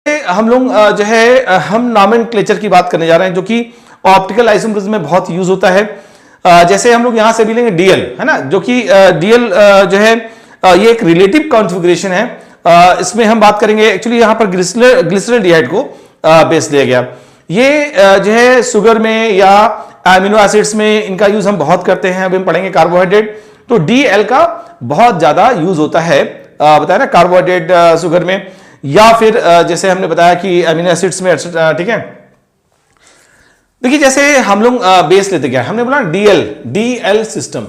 हम लोग जो है हम नॉमेनक्लेचर की बात करने जा रहे हैं जो कि ऑप्टिकल आइसोमर्स में बहुत यूज होता है। जैसे हम लोग यहां से भी लेंगे डीएल, है ना, जो कि डीएल जो है ये एक रिलेटिव कॉन्फ़िगरेशन है। इसमें हम बात करेंगे, एक्चुअली यहां पर ग्लिसरॉल्डिहाइड को बेस लिया गया। ये जो है शुगर में या एमिनो एसिड्स में इनका यूज हम बहुत करते हैं। अभी हम पढ़ेंगे कार्बोहाइड्रेट, तो डीएल का बहुत ज्यादा यूज होता है, बताया ना, कार्बोहाइड्रेट शुगर में, या फिर जैसे हमने बताया कि अमीनो एसिड्स में, ठीक है। देखिए जैसे हम लोग बेस लेते गए, हमने बोला डीएल सिस्टम,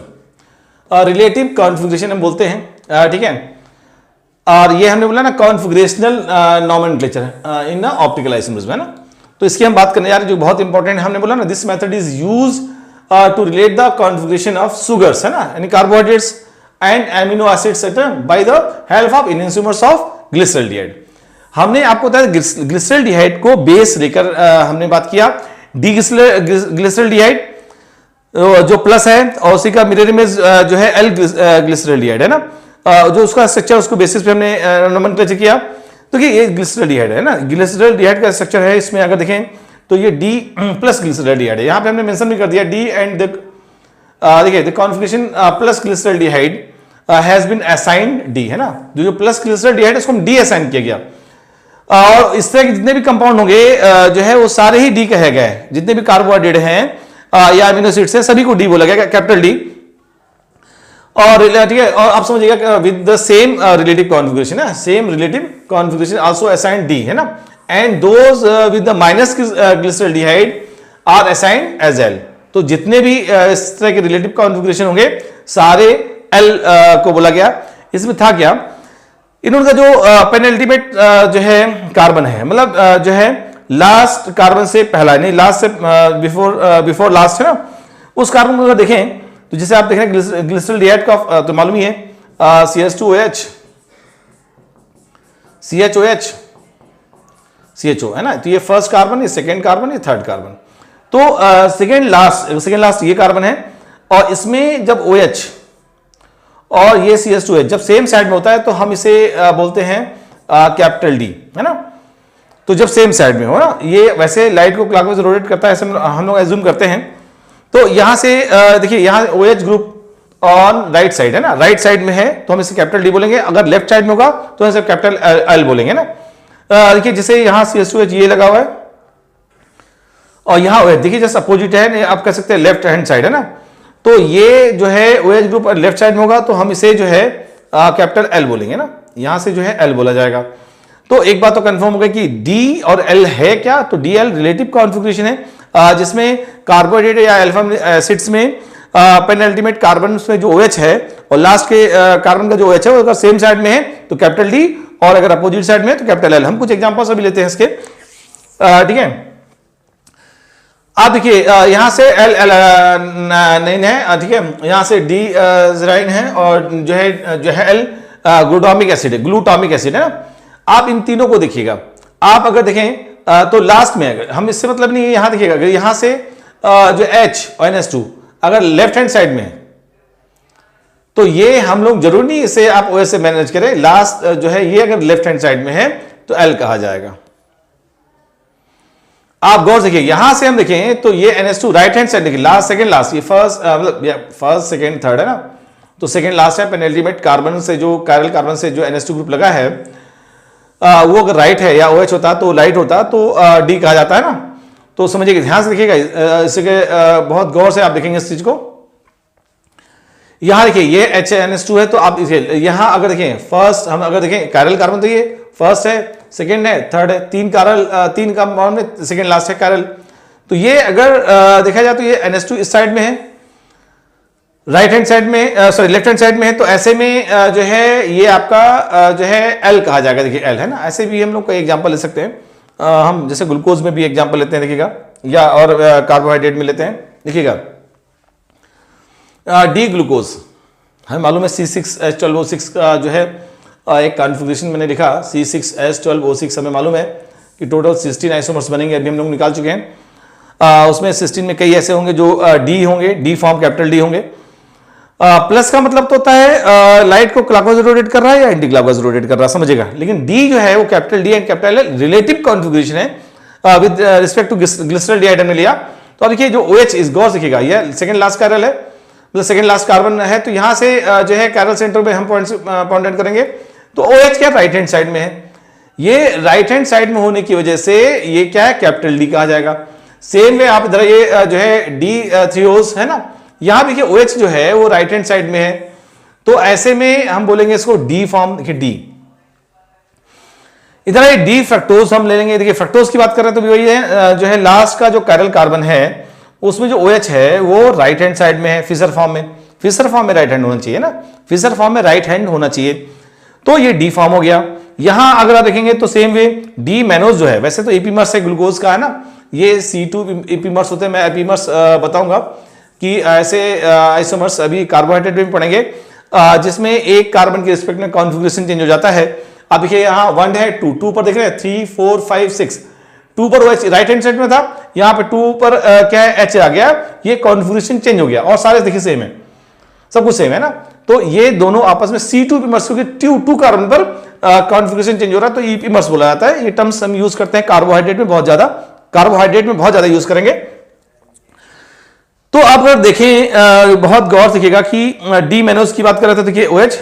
रिलेटिव कॉन्फ़िगरेशन हम बोलते हैं, ठीक है। और ये हमने बोला ना configurational nomenclature in optical isomers में, ना। तो इसकी हम बात करने जा रहे हैं जो बहुत इंपॉर्टेंट है। हमने बोला ना this method is use to relate the configuration of sugars, है ना, यानी carbohydrates and amino acids by the help of enzymes of glyceraldehyde. हमने आपको बताया ग्लिसरॉल्डिहाइड को बेस लेकर हमने बात किया। ग्लिसरॉल्डिहाइड जो प्लस है और उसी का मिरर इमेज जो है एल ग्लिसरॉल्डिहाइड, है ना, जो उसका स्ट्रक्चर उसको बेसिस पे हमने नोमेनक्लेचर किया। तो ये ग्लिसरॉल्डिहाइड है ना, ग्लिसरॉल्डिहाइड का स्ट्रक्चर है। इसमें अगर देखें तो ये डी प्लस ग्लिसरॉल्डिहाइड है। यहां पे हमने मेंशन भी कर दिया डी एंड देखिए the configuration plus glyceraldehyde has been assigned D, है ना, जो प्लस ग्लिसरॉल्डिहाइड उसको हम डी असाइन किया गया। और इस तरह के जितने भी कंपाउंड होंगे जो है वो सारे ही डी कहे गए। जितने भी कार्बोहाइड्रेट हैं या अमीनो एसिड्स हैं सभी को डी बोला गया, कैपिटल डी। और ठीक है, और आप समझिएगा with the same relative configuration है, same relative configuration also assigned D, है ना, and those with the minus glyceraldehyde are assigned as L. तो जितने भी इस तरह के रिलेटिव कॉन्फ़िगरेशन होंगे सारे एल को बोला गया। इसमें था क्या, इन्होंने जो पेनल्टीमेट जो है कार्बन है, मतलब जो है लास्ट कार्बन से पहला, नहीं लास्ट से बिफोर लास्ट, है ना, उस कार्बन को अगर देखें तो जैसे आप देख रहे हैं ग्लिसरॉल्डिहाइड का तो मालूम ही है CH2OH, CHOH, CHO, है ना। तो ये फर्स्ट कार्बन, ये सेकेंड कार्बन, ये थर्ड कार्बन। तो सेकेंड लास्ट ये कार्बन है। और इसमें जब OH और ये CH2H जब सेम साइड में होता है तो हम इसे बोलते हैं कैपिटल डी, है ना। तो जब सेम साइड में हो ना, ये वैसे लाइट को क्लॉकवाइज रोटेट करता है, ऐसे हम लोग एज्यूम करते हैं। तो यहां से देखिए यहां OH group on right side, है ना, राइट साइड में है तो हम इसे कैपिटल डी बोलेंगे। अगर लेफ्ट साइड में होगा तो इसे कैपिटल एल बोलेंगे ना। देखिए जैसे यहां CH2H ये लगा हुआ है और यहां OH देखिए जैसे अपोजिट है, आप कह सकते हैं लेफ्ट हैंड साइड, है ना। तो ये जो है OH ग्रुप लेफ्ट साइड में होगा तो हम इसे जो है कैपिटल एल बोलेंगे ना, यहां से जो है एल बोला जाएगा। तो एक बात तो कंफर्म हो गई कि डी और एल है क्या, तो डीएल रिलेटिव कॉन्फ़िगरेशन है जिसमें कार्बोहाइड्रेट या अल्फा एसिड्स में पेनल्टीमेट कार्बन में जो OH है और लास्ट के कार्बन का जो OH है वो अगर सेम साइड में है तो कैपिटल डी, और अगर अपोजिट साइड में है तो कैपिटल एल। हम कुछ एग्जांपल्स अभी लेते हैं इसके, ठीक है। आप देखिए यहां से एल नहीं है, ठीक है, यहां से डी ज़राइन है और जो है एल ग्लूटामिक एसिड है, ग्लूटामिक एसिड, है ना। आप इन तीनों को देखिएगा, आप अगर देखें तो लास्ट में अगर हम, इससे मतलब नहीं है, यहां देखिएगा अगर यहां से जो H और NH2 अगर लेफ्ट हैंड साइड में है तो ये हम लोग जरूर नहीं इसे आप OH से मैनेज करें। लास्ट जो है ये अगर लेफ्ट हैंड साइड में है तो एल कहा जाएगा। आप गौर से देखिए यहां से हम देखें तो ये NH2 राइट हैंड साइड, देखिए लास्ट सेकंड लास्ट, ये फर्स्ट सेकंड थर्ड, है ना। तो सेकंड लास्ट है, पेनल्टीमेट कार्बन से जो कायरल कार्बन से जो NH2 ग्रुप लगा है वो अगर राइट है या OH होता तो लाइट होता तो डी कहा जाता है ना। तो समझिए ध्यान से देखिएगा, इसके बहुत गौर से आप देखेंगे इस चीज को। यहां देखिए ये NH2 है तो आप इसे यहां अगर देखें फर्स्ट, हम अगर देखें कायरल कार्बन तो ये फर्स्ट है, सेकेंड है, थर्ड है, तीन कंपाउंड में सेकेंड लास्ट है कायरल। तो ये अगर देखा जाए तो ये NH2 इस साइड में है, राइट हैंड साइड में, सॉरी लेफ्ट हैंड साइड में है, तो ऐसे में जो है ये आपका जो है एल कहा जाएगा। देखिए एल, है ना। ऐसे भी हम लोग कोई एग्जांपल ले सकते हैं, हम जैसे ग्लूकोज में भी एग्जांपल लेते हैं, देखिएगा, या और कार्बोहाइड्रेट में लेते हैं, देखिएगा डी ग्लूकोज, हमें मालूम है C6H12O6 का जो है एक कॉन्फ़िगरेशन मैंने लिखा, C6H12O6 हमें मालूम है कि टोटल 16 आइसोमर्स बनेंगे, अभी हम लोग निकाल चुके हैं। उसमें 16 में कई ऐसे होंगे जो डी होंगे, डी फॉर्म कैपिटल डी होंगे, प्लस का मतलब तो होता है लाइट को क्लॉकवाइज रोटेट कर रहा है या एंटी क्लॉकवाइज रोटेट कर रहा है, समझेगा। लेकिन डी जो है वो capital D and capital L relative configuration है with respect to glyceraldehyde में लिया। तो अब देखिए जो OH इस गौर देखिएगा, ये सेकंड लास्ट कैरल है, मतलब सेकंड लास्ट कार्बन है, तो यहां से जो है कैरल सेंटर पे हम पॉइंट करेंगे तो OH क्या राइट हैंड साइड में है, ये राइट हैंड साइड में होने की वजह से ये क्या है कैपिटल डी कहा जाएगा। सेम वे आप इधर ये जो है D3Os है ना, यहां देखिए OH जो है वो राइट हैंड साइड में है, तो ऐसे में हम बोलेंगे इसको डी फॉर्म। देखिए डी, इधर ये डी फ्रक्टोज हम ले लेंगे। देखिए फ्रक्टोज की बात कर रहे हैं तो भी वही है, जो है लास्ट का जो कैरल कार्बन है उसमें जो OH है वो राइट हैंड साइड में है, फिशर फॉर्म में। फिशर फॉर्म में राइट हैंड होना चाहिए ना, फिशर फॉर्म में राइट हैंड होना चाहिए, तो ये डी फॉर्म हो गया। यहां अगर आप देखेंगे तो सेम वे डी मैनोज जो है, वैसे तो एपीमर्स है ग्लूकोज का है ना, ये C2 एपीमर्स होते हैं। मैं एपीमर्स बताऊंगा कि ऐसे आइसोमर्स अभी कार्बोहाइड्रेट में पढ़ेंगे जिसमें एक कार्बन के रिस्पेक्ट में कॉन्फ़िगरेशन चेंज हो जाता है। अब देखिए यहाँ 1 है, 2 पर देख रहे हैं, 3 4 5 6, 2 पर OH राइट हैंड साइड में था, यहाँ पे 2 पर क्या है H आ गया, ये कॉन्फ़िगरेशन चेंज हो गया और सारे देखिए सेम है, सब कुछ सेम है ना। तो ये दोनों आपस में C2 एपीमर्स के 2 कार्बन पर कॉन्फ़िगरेशन चेंज हो रहा है, तो एपीमर्स बोला जाता है। ये टर्म्स हम यूज करते हैं कार्बोहाइड्रेट में बहुत ज्यादा यूज करेंगे। तो आप अगर देखें बहुत गौर से देखिएगा कि डी मैनोज की बात कर रहे थे, देखिए OH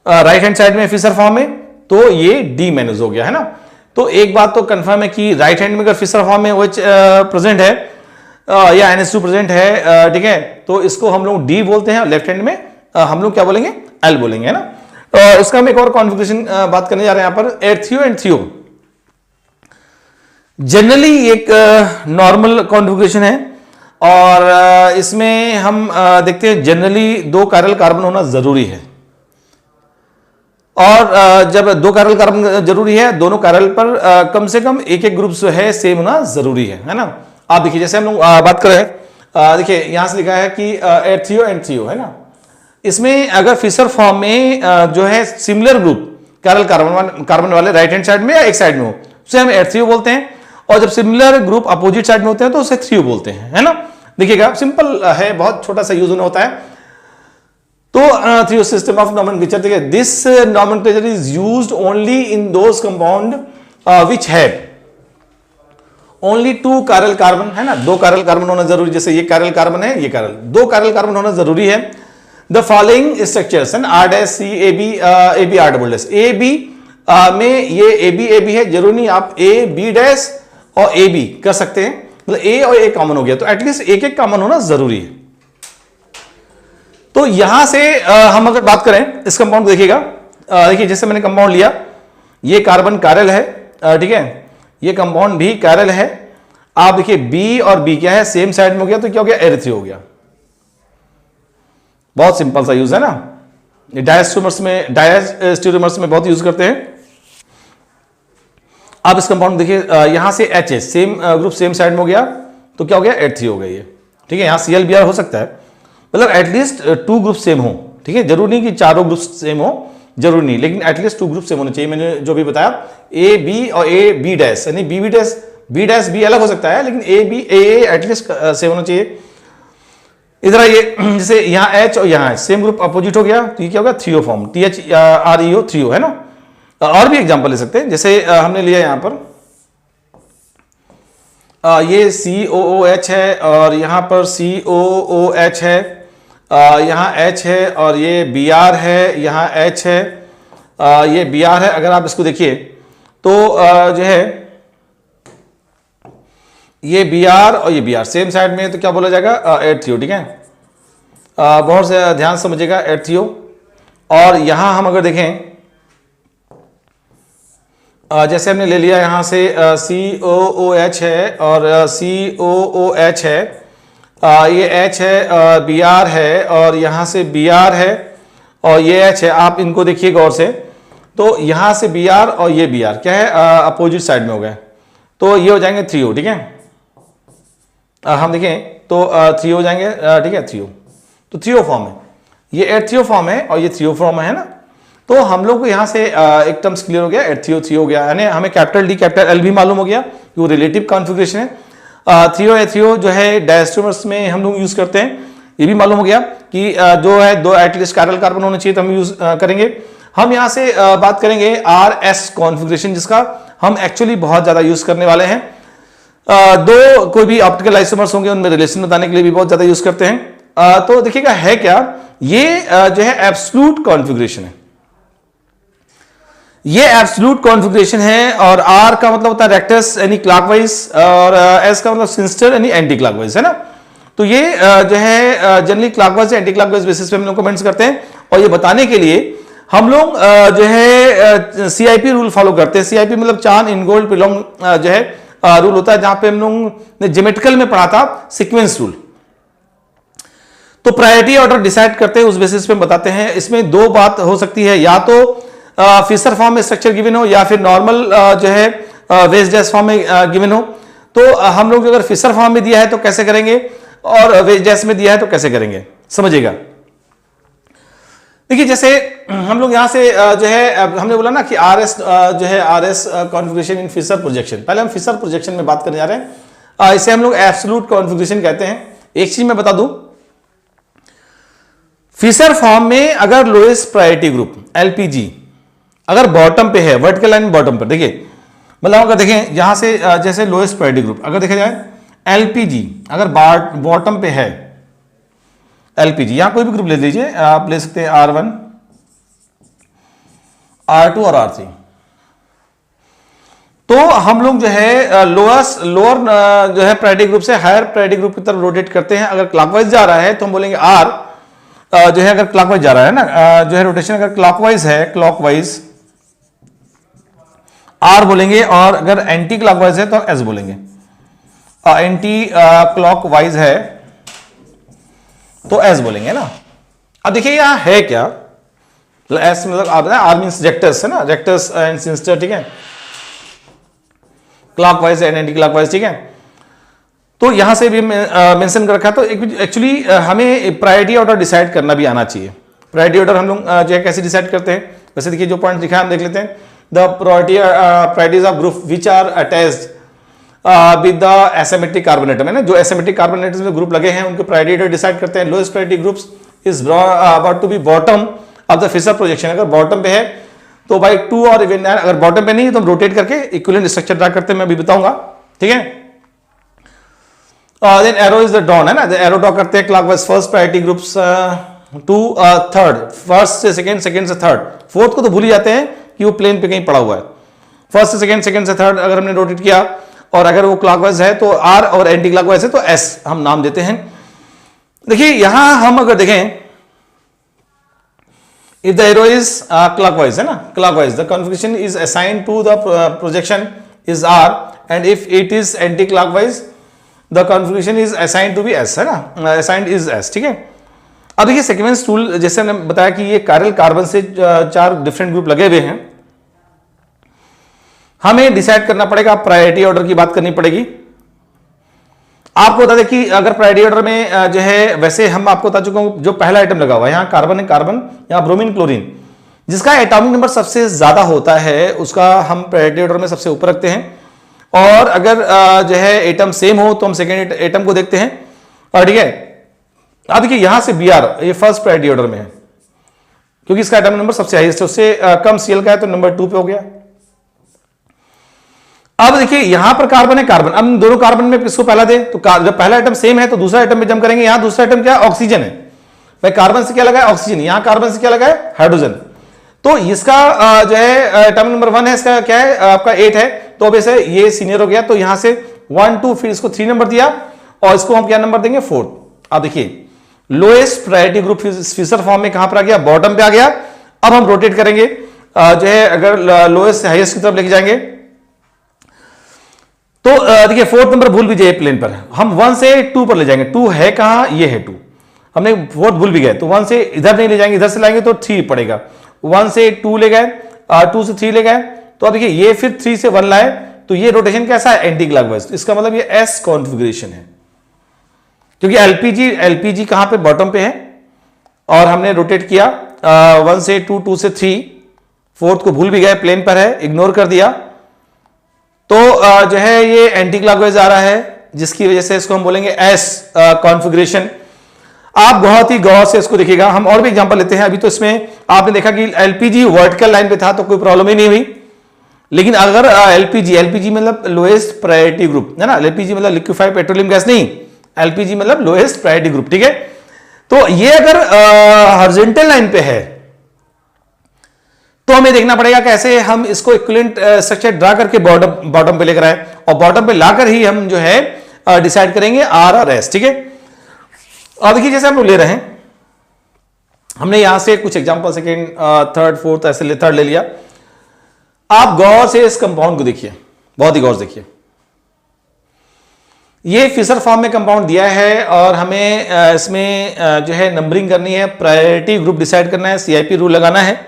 राइट हैंड साइड में फिशर फॉर्म में, तो ये डी मैनोज हो गया है ना। तो एक बात तो कंफर्म है कि राइट हैंड में अगर फिशर फॉर्म में OH प्रेजेंट है या NH2 प्रेजेंट है, ठीक है, तो इसको हम लोग डी बोलते हैं, और लेफ्ट हैंड में हम लोग क्या बोलेंगे, एल बोलेंगे, है ना। इसका हम एक और कॉन्फ़िगरेशन बात करने जा रहे हैं यहाँ पर, एर्थियो एंड थियो। जनरली एक नॉर्मल कॉन्फ़िगरेशन है और इसमें हम देखते हैं जनरली 2 कैरल कार्बन होना जरूरी है, और जब 2 कैरल कार्बन जरूरी है, दोनों कैरल पर कम से कम एक ग्रुप जो है सेम होना जरूरी है ना। आप देखिए जैसे हम लोग बात कर रहे हैं, देखिए यहां से लिखा है कि एर्थियो एंड थियो है ना, इसमें अगर फिशर फॉर्म में जो है सिमिलर ग्रुप कैरल कार्बन वाले राइट हैंड साइड में या एक साइड में हो, उसे हम एर्थियो बोलते हैं, और जब सिमिलर ग्रुप अपोजिट साइड में होते हैं तो उसे थियो बोलते हैं, है ना। देखिएगा सिंपल है, बहुत छोटा सा यूज होता है। तो थियो सिस्टम ऑफ नॉमेनक्लेचर, देखिए this nomenclature is used only in those compound which have only 2 chiral carbon, है ना, 2 कैरल कार्बन होना जरूरी, जैसे ये कैरल कार्बन है, ये कैरल, 2 कैरल कार्बन होना जरूरी है। The following structures and R', C, AB में ये AB है, जरूरी नहीं आप AB' और AB कर सकते हैं, मतलब A और A कॉमन हो गया, तो एटलीस्ट एक कॉमन होना जरूरी है। तो यहां से हम अगर बात करें इस कंपाउंड देखिएगा, देखिए जैसे मैंने कंपाउंड लिया, ये कार्बन कैरल है, ठीक है, ये कंपाउंड भी कैरल है। आप देखिए B और B क्या है, सेम साइड में हो गया, तो क्या हो गया, एरिथ्रियो हो गया। बहुत सिंपल सा यूज है ना, डायस्टेरोमर्स में बहुत यूज करते हैं। आप इस कंपाउंड देखिए, यहां से H है, सेम ग्रुप सेम साइड में हो गया, तो क्या हो गया, एरिथ्रियो हो गई है, ठीक है। यहां ClBr हो सकता है, मतलब एटलीस्ट 2 ग्रुप सेम हो, ठीक है, जरूरी नहीं कि चारों ग्रुप सेम हो, जरूरी नहीं, लेकिन एटलीस्ट 2 ग्रुप सेम होने चाहिए। मैंने जो भी बताया AB और AB' यानी B' अलग हो सकता है, लेकिन AA एटलीस्ट सेम होना चाहिए। इधर ये जैसे यहाँ H और यहाँ सेम ग्रुप अपोजिट हो गया, तो ये क्या होगा, थियो फॉर्म, THREO, थियो, है ना। और भी एग्जांपल ले सकते हैं, जैसे हमने लिया यहाँ पर ये COOH है और यहाँ पर COOH है, यहाँ H है और ये Br है, यहाँ H है, ये Br है। अगर आप इसको देखिए तो जो है ये Br और ये Br सेम साइड में, तो क्या बोला जाएगा, एर्थियो, ठीक है। बहुत से ध्यान समझिएगा, एर्थियो। और यहां हम अगर देखें, जैसे हमने ले लिया यहां से COOH है और COOH है, ये H है, Br है और यहां से Br है और ये H है। आप इनको देखिए गौर से, तो यहां से Br और ये Br क्या है, अपोजिट साइड में हो गए, तो ये हो जाएंगे थियो, ठीक है। हम देखें तो थियो हो जाएंगे, ठीक है, थियो, तो थियो फॉर्म है, ये एर्थियो फॉर्म है और ये थियो फॉर्म है ना। तो हम लोग को यहां से एक टर्म्स क्लियर हो गया, एर्थियो थियो हो गया, यानी हमें कैपिटल D कैपिटल L भी मालूम हो गया कि वो रिलेटिव कॉन्फ़िगरेशन है। थियो एर्थियो जो है डायस्टेरोमर्स में हम लोग यूज करते हैं, ये भी मालूम हो गया कि जो है दो एटलीस्ट chiral कार्बन होने चाहिए, तो हम यूज करेंगे। हम यहां से बात करेंगे RS कॉन्फ़िगरेशन, जिसका हम एक्चुअली बहुत ज्यादा यूज करने वाले हैं। दो कोई भी ऑप्टिकल आइसोमर्स होंगे उनमें रिलेशन बताने के लिए भी बहुत ज्यादा यूज करते हैं। तो देखिएगा है क्या, ये जो है एब्सोल्यूट कॉन्फ़िगरेशन है, ये एब्सोल्यूट कॉन्फ़िगरेशन है। और R का मतलब होता है रेक्टस यानी क्लॉकवाइज, और S का मतलब सिनिस्टर यानी एंटी क्लॉकवाइज, है ना। तो ये जो है जनरली क्लॉकवाइज या एंटी क्लॉकवाइज बेसिस पे हम लोग कमेंट्स करते हैं। और ये बताने के लिए हम लोग जो है CIP रूल फॉलो करते हैं। CIP मतलब चान इनगोल्ड पिलोंग जो है रूल होता है, जहां पे हम लोग ने ज्योमेट्रिकल में पढ़ा था सीक्वेंस रूल। तो प्रायोरिटी ऑर्डर डिसाइड करते हैं, उस बेसिस पे बताते हैं। इसमें दो बात हो सकती है, या तो फिशर फॉर्म में स्ट्रक्चर गिवन हो, या फिर नॉर्मल जो है वेज डैश फॉर्म में गिवन हो। तो हम लोग अगर फिशर फॉर्म में दिया है तो कैसे करेंगे, और वेज डैश में दिया है तो कैसे करेंगे, समझिएगा। देखिए जैसे हम लोग यहां से जो है हमने बोला ना कि RS जो है RS कॉन्फ़िगरेशन इन फिशर प्रोजेक्शन, पहले हम फिशर प्रोजेक्शन में बात करने जा रहे हैं। इसे हम लोग एब्सोल्यूट कॉन्फ़िगरेशन कहते हैं। एक चीज मैं बता दूं, फिशर फॉर्म में अगर लोएस्ट प्रायोरिटी ग्रुप LPG अगर बॉटम पे है, वर्टिकल लाइन बॉटम पर, देखिए मतलब अगर देखें यहां से जैसे लोएस्ट प्रायोरिटी ग्रुप अगर देखा जाए LPG अगर बॉटम पे है, LPG यहां कोई भी ग्रुप ले लीजिए, आप ले सकते हैं R1, R2 और R3। तो हम लोग जो है लोअर जो है प्रायोरिटी ग्रुप से हायर प्रायोरिटी ग्रुप की तरफ रोटेट करते हैं। अगर क्लॉकवाइज जा रहा है तो हम बोलेंगे R जो है, अगर क्लॉकवाइज जा रहा है ना जो है रोटेशन, अगर क्लॉकवाइज है, क्लॉकवाइज R बोलेंगे, और अगर एंटी क्लॉकवाइज है तो S बोलेंगे। एंटी क्लॉकवाइज है तो S बोलेंगे ना। अब देखिए यहां है क्या, S मतलब R मींस रेक्टस है ना, रेक्टस एंड सिनिस्टर, ठीक है, क्लॉकवाइज एंड एंटी क्लॉकवाइज, ठीक है। तो यहां से भी मेंशन कर रखा है। तो एक्चुअली हमें प्रायोरिटी ऑर्डर डिसाइड करना भी आना चाहिए। प्रायोरिटी ऑर्डर हम लोग जो है कैसे डिसाइड करते हैं, वैसे देखिए जो पॉइंट लिखा है हम देख लेते हैं। The priorities of group which are attached with the asymmetric carbon atom, है ना, जो एसिमेट्रिक कार्बन एटम्स में ग्रुप लगे हैं उनके प्रायोरिटी ऑर्डर डिसाइड करते हैं। Lowest priority groups is about to be bottom of the Fischer projection. अगर बॉटम पे है तो भाई 2 और इवन, अगर बॉटम पे नहीं है तो हम रोटेट करके इक्विवेलेंट स्ट्रक्चर ड्रा करते हैं, मैं अभी बताऊंगा, ठीक है। Then arrow is the drawn, है ना, एरो ड्रॉ करते हैं clockwise first priority groups to third, first से सेकंड, सेकंड से थर्ड, फोर्थ को तो भूल ही जाते हैं कि वो प्लेन पे कहीं पड़ा हुआ है। फर्स्ट से सेकंड, सेकंड से थर्ड अगर हमने रोटेट किया, और अगर वो क्लॉकवाइज है तो R, और एंटी क्लॉकवाइज है तो S हम नाम देते हैं। देखिए यहां हम अगर देखें, if the arrow is clockwise, है ना, clockwise, the configuration is assigned to the projection is R, and if it is anti-clockwise, the configuration is assigned to be S, है ना, assigned is S, ठीक है। अब देखिए सीक्वेंस टूल, जैसे हमने बताया कि ये कायरल कार्बन से 4 डिफरेंट ग्रुप लगे हुए हैं, हमें डिसाइड करना पड़ेगा, प्रायोरिटी ऑर्डर की बात करनी पड़ेगी। आपको बता दें कि अगर प्रायोरिटी ऑर्डर में जो है, वैसे हम आपको बता चुका हूं, जो पहला आइटम लगा हुआ है यहाँ कार्बन है, कार्बन, यहाँ ब्रोमीन, क्लोरीन, जिसका एटॉमिक नंबर सबसे ज्यादा होता है उसका हम प्रायोरिटी ऑर्डर में सबसे ऊपर रखते हैं। और अगर जो है एटम सेम हो तो हम सेकेंड एटम को देखते हैं, और ठीक है। अब देखिए यहां से Br ये फर्स्ट प्रायोरिटी ऑर्डर में है, क्योंकि इसका एटॉमिक नंबर सबसे हाईएस्ट है, उससे कम Cl का है तो नंबर 2 पे हो गया। अब देखिए यहां पर कार्बन है, कार्बन, अब दोनों कार्बन में किसको पहला दे, तो जब पहला आइटम सेम है तो दूसरा आइटम में जम करेंगे। यहां दूसरा आइटम क्या है, ऑक्सीजन है, भाई कार्बन से क्या लगा है, ऑक्सीजन, यहां कार्बन से क्या लगा है, हाइड्रोजन। तो इसका जो है एटॉमिक नंबर 1 है, इसका क्या है आपका 8 है, तो अब ऐसे ये सीनियर हो गया, तो यहां से 1 2 फिर इसको 3 नंबर दिया, और इसको हम क्या नंबर देंगे, 4। अब देखिए lowest priority group Fischer form में कहां पर आ गया, बॉटम पे आ गया। अब हम रोटेट करेंगे जो है, अगर लोएस्ट से हाईएस्ट की तरफ लेके जाएंगे तो देखिए 4th नंबर भूल भी जाए प्लेन पर, हम 1 से 2 पर ले जाएंगे। 2 है कहां, ये है 2, हमने 4th भूल भी गए, तो 1 से इधर नहीं ले जाएंगे, इधर से लाएंगे तो 3 पड़ेगा। 1 से 2 ले गए, 2 से 3 ले गए, तो अब देखिए ये फिर 3 से 1 लाए, तो ये रोटेशन कैसा है, एंटी क्लॉकवाइज। इसका मतलब ये S कॉन्फ़िगरेशन है, क्योंकि LPG कहां पे, बॉटम पे है, और हमने रोटेट किया 1 से 2, 2 से 3, 4th को भूल भी गए, प्लेन पर है, इग्नोर कर दिया, तो जो है ये एंटी क्लॉकवाइज आ रहा है, जिसकी वजह से इसको हम बोलेंगे S कॉन्फ़िगरेशन। आप बहुत ही गौर से इसको देखिएगा। हम और भी एग्जांपल लेते हैं। अभी तो इसमें आपने देखा कि एलपीजी वर्टिकल लाइन पे था तो कोई प्रॉब्लम ही नहीं हुई, लेकिन अगर एलपीजी मतलब लोएस्ट प्रायोरिटी ग्रुप है ना, एलपीजी मतलब लिक्विफाइड पेट्रोलियम गैस नहीं, एलपीजी मतलब लोएस्ट प्रायोरिटी ग्रुप, ठीक है। तो ये अगर हॉरिजॉन्टल लाइन पे है तो हमें देखना पड़ेगा कैसे हम इसको इक्विवेलेंट स्ट्रक्चर ड्रा करके बॉटम पे लेकर आए, और बॉटम पे लाकर ही हम जो है डिसाइड करेंगे आर और एस, ठीक है। और देखिए जैसे हम लोग ले रहे हैं, हमने यहां से कुछ एग्जांपल सेकेंड थर्ड फोर्थ ऐसे थर्ड ले लिया। आप गौर से इस कंपाउंड को देखिए, बहुत ही गौर से देखिए। ये फिशर फॉर्म में कंपाउंड दिया है और हमें इसमें जो है नंबरिंग करनी है, प्रायोरिटी ग्रुप डिसाइड करना है, सीआईपी रूल लगाना है।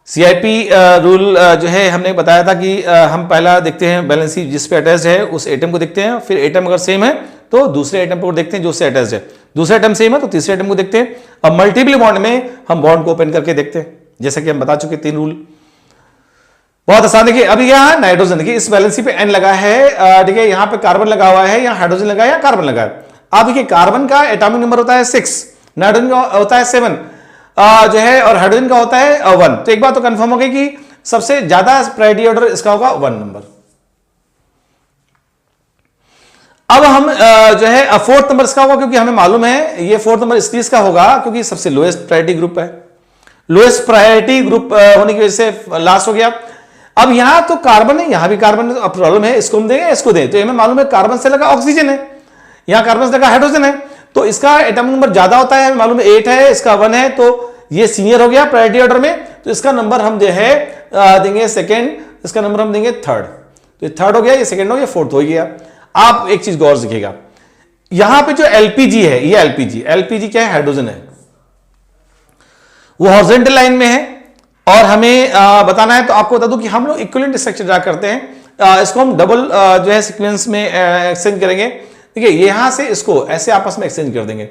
सीआईपी रूल जो है हमने बताया था कि हम पहला देखते हैं बैलेंसी जिस पे अटैच्ड है उस एटम को देखते हैं, फिर एटम अगर सेम है तो दूसरे एटम को देखते हैं जो उससे अटैच्ड है, दूसरे एटम सेम है तो तीसरे एटम को देखते हैं, और मल्टीपल बॉन्ड में हम बॉन्ड को ओपन करके देखते हैं, जैसा कि हम बता चुके 3 रूल। बहुत आसान। देखिए अभी यहाँ नाइट्रोजन, देखिए इस बैलेंसी पे N लगा है, ठीक है, यहाँ पे कार्बन लगा हुआ है, यहाँ हाइड्रोजन लगा है, यहाँ कार्बन लगा है। आप देखिए कार्बन का एटॉमिक नंबर होता है 6, नाइट्रोजन का होता है 7 जो है, और हाइड्रोजन का होता है 1। तो एक बात तो कंफर्म हो गई कि सबसे ज्यादा प्रायोरिटी ऑर्डर इसका होगा 1 नंबर। अब हम जो है 4th नंबर इसका होगा, क्योंकि हमें मालूम है ये 4th नंबर इसलिए इसका होगा क्योंकि सबसे लोएस्ट प्रायोरिटी ग्रुप है, लोएस्ट प्रायोरिटी ग्रुप होने की वजह से लास्ट हो गया। अब यहां तो कार्बन है, यहां भी कार्बन है, अब प्रॉब्लम है इसको हम देंगे इसको दें, तो हमें मालूम है कार्बन से लगा ऑक्सीजन है, यहां कार्बन से लगा हाइड्रोजन है, तो इसका एटॉमिक नंबर ज्यादा होता है, हमें मालूम है 8 है, इसका 1 है, तो ये सीनियर हो गया प्रायोरिटी ऑर्डर में, तो इसका नंबर हम जो है देंगे सेकेंड, इसका नंबर हम देंगे थर्ड। तो ये थर्ड हो गया, ये सेकेंड हो गया, फोर्थ हो गया। आप एक चीज गौर से देखिएगा, यहां पे जो एलपीजी है, ये एलपीजी क्या है, हाइड्रोजन है, वो हॉरिजॉन्टल लाइन में है, और हमें बताना है। तो आपको बता दूं कि हम लोग इक्विवेलेंट स्ट्रक्चर ड्रा करते हैं, इसको हम डबल जो है सीक्वेंस में एक्सचेंज करेंगे। देखिए यहां से इसको ऐसे आपस में एक्सचेंज कर देंगे,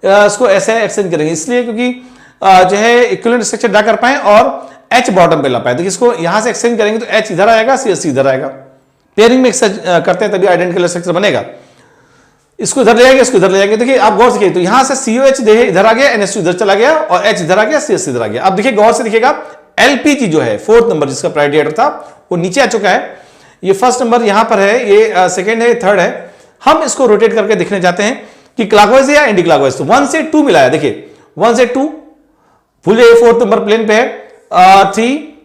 इसको ऐसे एक्सचेंज करेंगे, इसलिए क्योंकि जो है इक्विवेलेंट स्ट्रक्चर ड्रा कर पाए और H बॉटम पे ला पाए। देखिए इसको यहां से एक्सचेंज करेंगे तो H इधर आएगा, CH इधर आएगा, पेयरिंग में एक्सचेंज करते हैं तभी आइडेंटिकल स्ट्रक्चर बनेगा। इसको इधर ले जाएंगे, इसको इधर ले जाएंगे। देखिए आप गौर से देखिए, तो यहां से COH इधर आ गया, NH2 इधर चला गया, और H इधर आ गया, CH इधर आ गया। अब देखिए गौर से देखिएगा, LPG जो है 4th नंबर जिसका प्रायोरिटी ऑर्डर था वो नीचे आ चुका है, ये 1st नंबर यहां पर है, ये सेकेंड है, ये थर्ड है। हम इसको रोटेट करके देखने जाते हैं कि क्लॉकवाइज है या एंटी क्लॉकवाइज। तो 1 से 2 मिला है, देखिए 1 से 2 भूल 4th नंबर प्लेन पे है,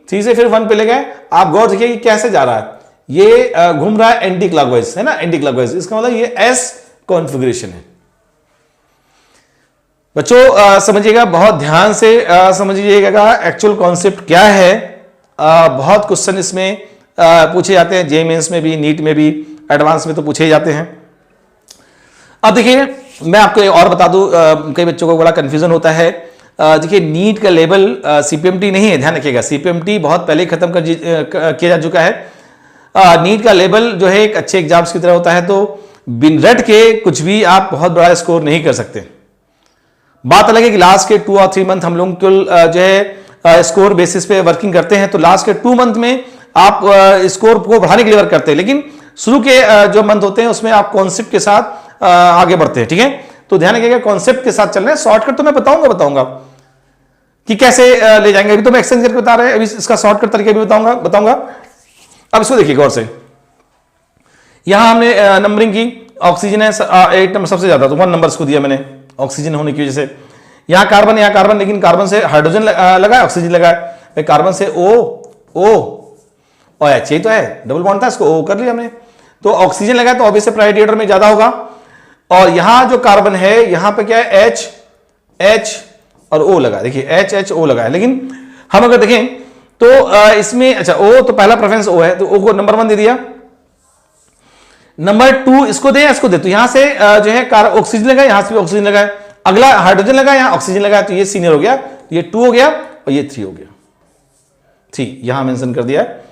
3 से फिर 1 पे ले गए। आप गौर देखिए कि कैसे जा रहा है, ये घूम रहा है एंटी क्लॉकवाइज, है ना, एंटी क्लॉकवाइज, इसका मतलब ये S कॉन्फ़िगरेशन है। बच्चों समझिएगा, बहुत ध्यान से समझिएगा एक्चुअल कॉन्सेप्ट क्या है। बहुत क्वेश्चन इसमें पूछे जाते हैं, JEE मेंस में भी, नीट में भी, एडवांस में तो पूछे जाते हैं। अब देखिए मैं आपको एक और बता दूं, कई बच्चों को बड़ा कंफ्यूजन होता है। देखिए नीट का लेवल CPMT नहीं है, ध्यान रखिएगा, CPMT बहुत पहले खत्म किया जा चुका है। नीट का लेवल जो है एक अच्छे एग्जाम्स की तरह होता है, तो बिन रट के कुछ भी आप बहुत बड़ा स्कोर नहीं कर सकते। बात अलग है कि लास्ट के 2 और 3 मंथ हम लोग कुल जो है स्कोर बेसिस पे वर्किंग करते हैं, तो लास्ट के 2 मंथ में आप स्कोर को बढ़ाने के लिए वर्क करते हैं, लेकिन शुरू के जो मंथ होते हैं उसमें आप कॉन्सेप्ट के साथ आगे बढ़ते हैं, ठीक है। तो ध्यान रखिएगा कॉन्सेप्ट के साथ चल रहे हैं। शॉर्टकट तो मैं बताऊंगा कि कैसे ले जाएंगे, अभी तो मैं एक्सचेंज करके बता रहे हैं, अभी इसका शॉर्टकट तरीके भी बताऊंगा। अब इसको देखिए गौर से, यहां हमने नंबरिंग की, ऑक्सीजन है 8 नंबर सबसे ज्यादा, तो 1 नंबर इसको दिया मैंने ऑक्सीजन होने की वजह से। यहां कार्बन, लेकिन कार्बन से हाइड्रोजन लगा है, ऑक्सीजन लगा है, कार्बन से O और H, यही तो है, डबल बॉन्ड था, इसको O कर लिया हमने, तो ऑक्सीजन लगा है तो ऑब्वियसली प्रायोरिटी ऑर्डर में ज्यादा होगा। और यहां जो कार्बन है, यहां पे क्या है, H और O लगा, देखिए HO लगा है, लेकिन हम अगर देखें तो इसमें अच्छा O तो पहला प्रेफरेंस O है, तो O को नंबर 1 दे दिया, नंबर 2 इसको दे, इसको दे, तो यहां से जो है ऑक्सीजन लगा, यहां से भी ऑक्सीजन लगा है, अगला हाइड्रोजन लगा, यहां ऑक्सीजन लगा, तो ये सीनियर हो गया, ये 2 हो गया और ये 3 हो गया, 3 यहां मेंशन कर दिया है।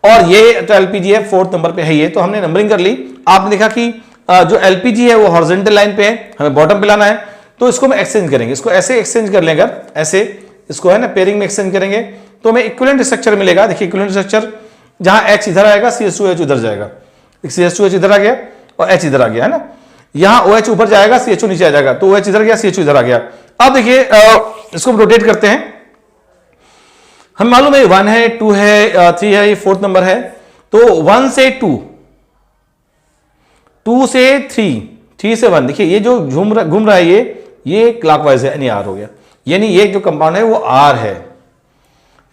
और ये तो LPG है 4th नंबर पे है, ये तो हमने नंबरिंग कर ली। आपने देखा कि जो LPG है वो हॉरिजॉन्टल लाइन पे है, हमें बॉटम पे लाना है, तो इसको हम एक्सचेंज करेंगे, इसको ऐसे एक्सचेंज कर लेंगे, ऐसे इसको है ना पेयरिंग में एक्सचेंज करेंगे तो हमें इक्विवेलेंट स्ट्रक्चर मिलेगा। देखिए इक्विवेलेंट स्ट्रक्चर जहां H इधर आएगा, CH2H उधर जाएगा, CH2H इधर आ गया और H इधर आ गया, है ना। यहां OH ऊपर जाएगा, CHO नीचे आ जाएगा, तो OH इधर गया, CHO इधर आ गया। अब देखिए इसको हम रोटेट करते हैं। हम मालूम है 1 है, 2 है, 3 है, ये 4th नंबर है। तो 1 से 2, 2 से 3, 3 से 1, देखिए ये जो घूम रहा है ये क्लॉकवाइज है, यानी आर हो गया। यानी ये जो कंपाउंड है वो आर है।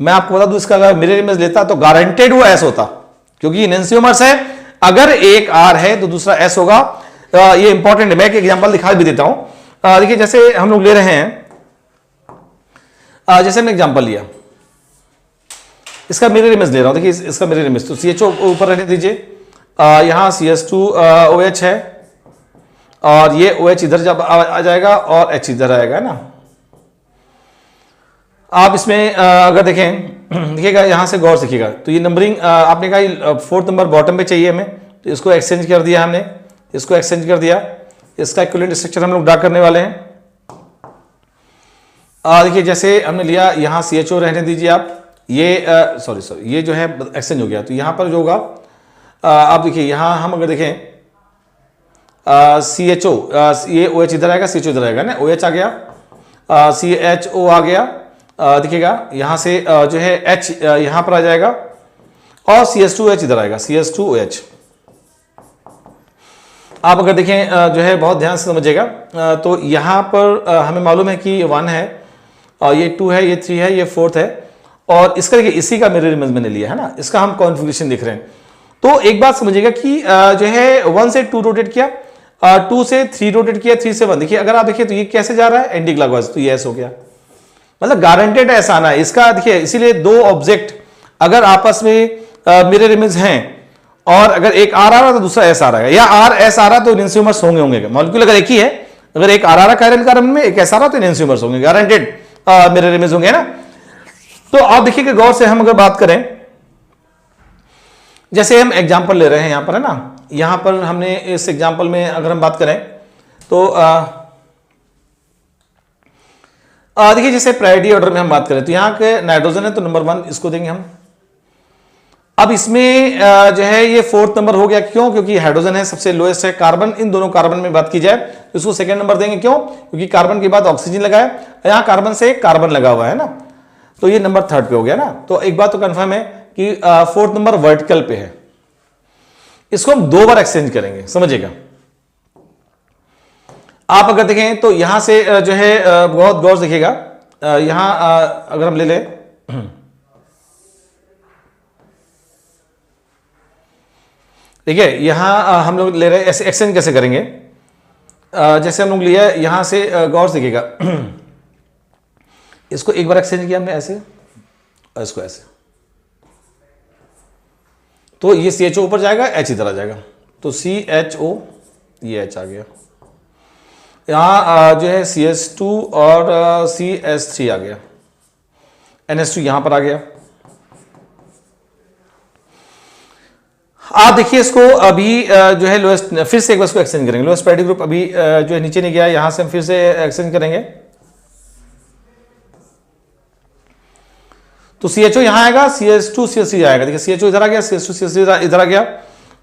मैं आपको बता दूं, इसका अगर मिरर इमेज लेता तो गारंटेड वो एस होता, क्योंकि एनेंसियोमर्स है। अगर एक आर है तो दूसरा एस होगा। ये इंपॉर्टेंट है। मैं एक एग्जांपल दिखा भी देता हूं। देखिए जैसे हम लोग ले रहे हैं, जैसे हमने एग्जांपल लिया, इसका मिरर इमेज ले रहा हूं। देखिए इसका मिरर इमेज, तो CHO ऊपर रहने दीजिए, यहां CS2OH है, और ये OH इधर जब आ जाएगा और H इधर आएगा ना। आप इसमें अगर देखें, देखिएगा यहां से गौर सीखिएगा, तो ये नंबरिंग आपने कहा 4th नंबर बॉटम पे चाहिए हमें, तो इसको एक्सचेंज कर दिया हमने, इसको एक्सचेंज कर दिया। इसका इक्विवेलेंट स्ट्रक्चर हम लोग ड्रा करने वाले हैं। देखिए जैसे हमने लिया, यहां CHO रहने दीजिए आप, ये सॉरी ये जो है एक्सचेंज हो गया। तो यहां पर जो होगा, आप देखिए यहां हम अगर देखें CHO, ये OH इधर आएगा, CHO इधर आएगा ना, OH आ गया, CHO आ गया। देखिएगा यहां से जो है H यहां पर आ जाएगा, और CS2OH इधर आएगा, CS2OH। आप अगर देखें जो है बहुत ध्यान से समझिएगा, तो यहां पर हमें मालूम है कि 1 है, और ये 2 है, ये 3 है, ये 4th है, और इसका देखिए इसी का मिरर इमेज मैंने लिया है ना, इसका हम कॉन्फ़िगरेशन देख रहे हैं। तो एक बात समझिएगा कि जो है 1 से 2 रोटेट किया, 2 से 3 रोटेट किया, 3 से 1। देखिए अगर आप देखिए तो ये कैसे जा रहा है, एंटी क्लॉकवाइज, तो ये ऐसा हो गया, मतलब गारंटेड ऐसा आना है इसका। देखिए इसीलिए दो ऑब्जेक्ट अगर आपस में मिरर इमेज हैं, और अगर एक आर आ रहा तो दूसरा एस आ रहा है, या आर एस आ रहा तो एनेंसियोमर्स होंगे। मॉलिक्यूल अगर एक ही है, अगर एक आर आ रहा कायरल कार्बन में, एक एस आ रहा तो एनेंसियोमर्स होंगे, गारंटेड मिरर इमेज होंगे ना। तो आप देखिए कि गौर से हम अगर बात करें, जैसे हम एग्जांपल ले रहे हैं यहां पर, है ना, यहां पर हमने इस एग्जांपल में अगर हम बात करें तो देखिए जैसे प्रायोरिटी ऑर्डर में हम बात करें, तो यहां के नाइट्रोजन है तो नंबर 1 इसको देंगे हम। अब इसमें जो है ये 4th नंबर हो गया, क्यों? क्योंकि हाइड्रोजन है, सबसे लोएस्ट है कार्बन। इन दोनों कार्बन में बात की जाए तो इसको 2nd नंबर देंगे, क्यों? क्योंकि कार्बन के बाद ऑक्सीजन लगा है, यहां कार्बन से कार्बन लगा हुआ है ना, तो ये नंबर 3rd पे हो गया ना। तो एक बात तो कंफर्म है कि 4th नंबर वर्टिकल पे है। इसको हम 2 बार एक्सचेंज करेंगे, समझिएगा। आप अगर देखें तो यहां से जो है बहुत गौर से देखिएगा, यहां अगर हम ले लें, ठीक है, यहां हम लोग ले रहे हैं, ऐसे एक्सचेंज कैसे करेंगे? जैसे हम लोग लिया यहां से गौर से देखिएगा, इसको एक बार एक्सचेंज किया हमने ऐसे, और इसको ऐसे, तो ये CHO ऊपर जाएगा, H इधर आ जाएगा, तो CHO, ये H आ गया। यहां जो है CS2 और CS3 आ गया, NH2 यहां पर आ गया। आप देखिए इसको अभी जो है लोएस्ट, फिर से एक बार इसको एक्सचेंज करेंगे। लोएस्ट प्रायोरिटी ग्रुप अभी जो है नीचे नहीं गया, यहां से हम फिर से एक्सचेंज करेंगे, तो CHO यहां आएगा, CS2 CS3 आएगा। देखिए CHO इधर आ गया, CS2 CS3 इधर आ गया,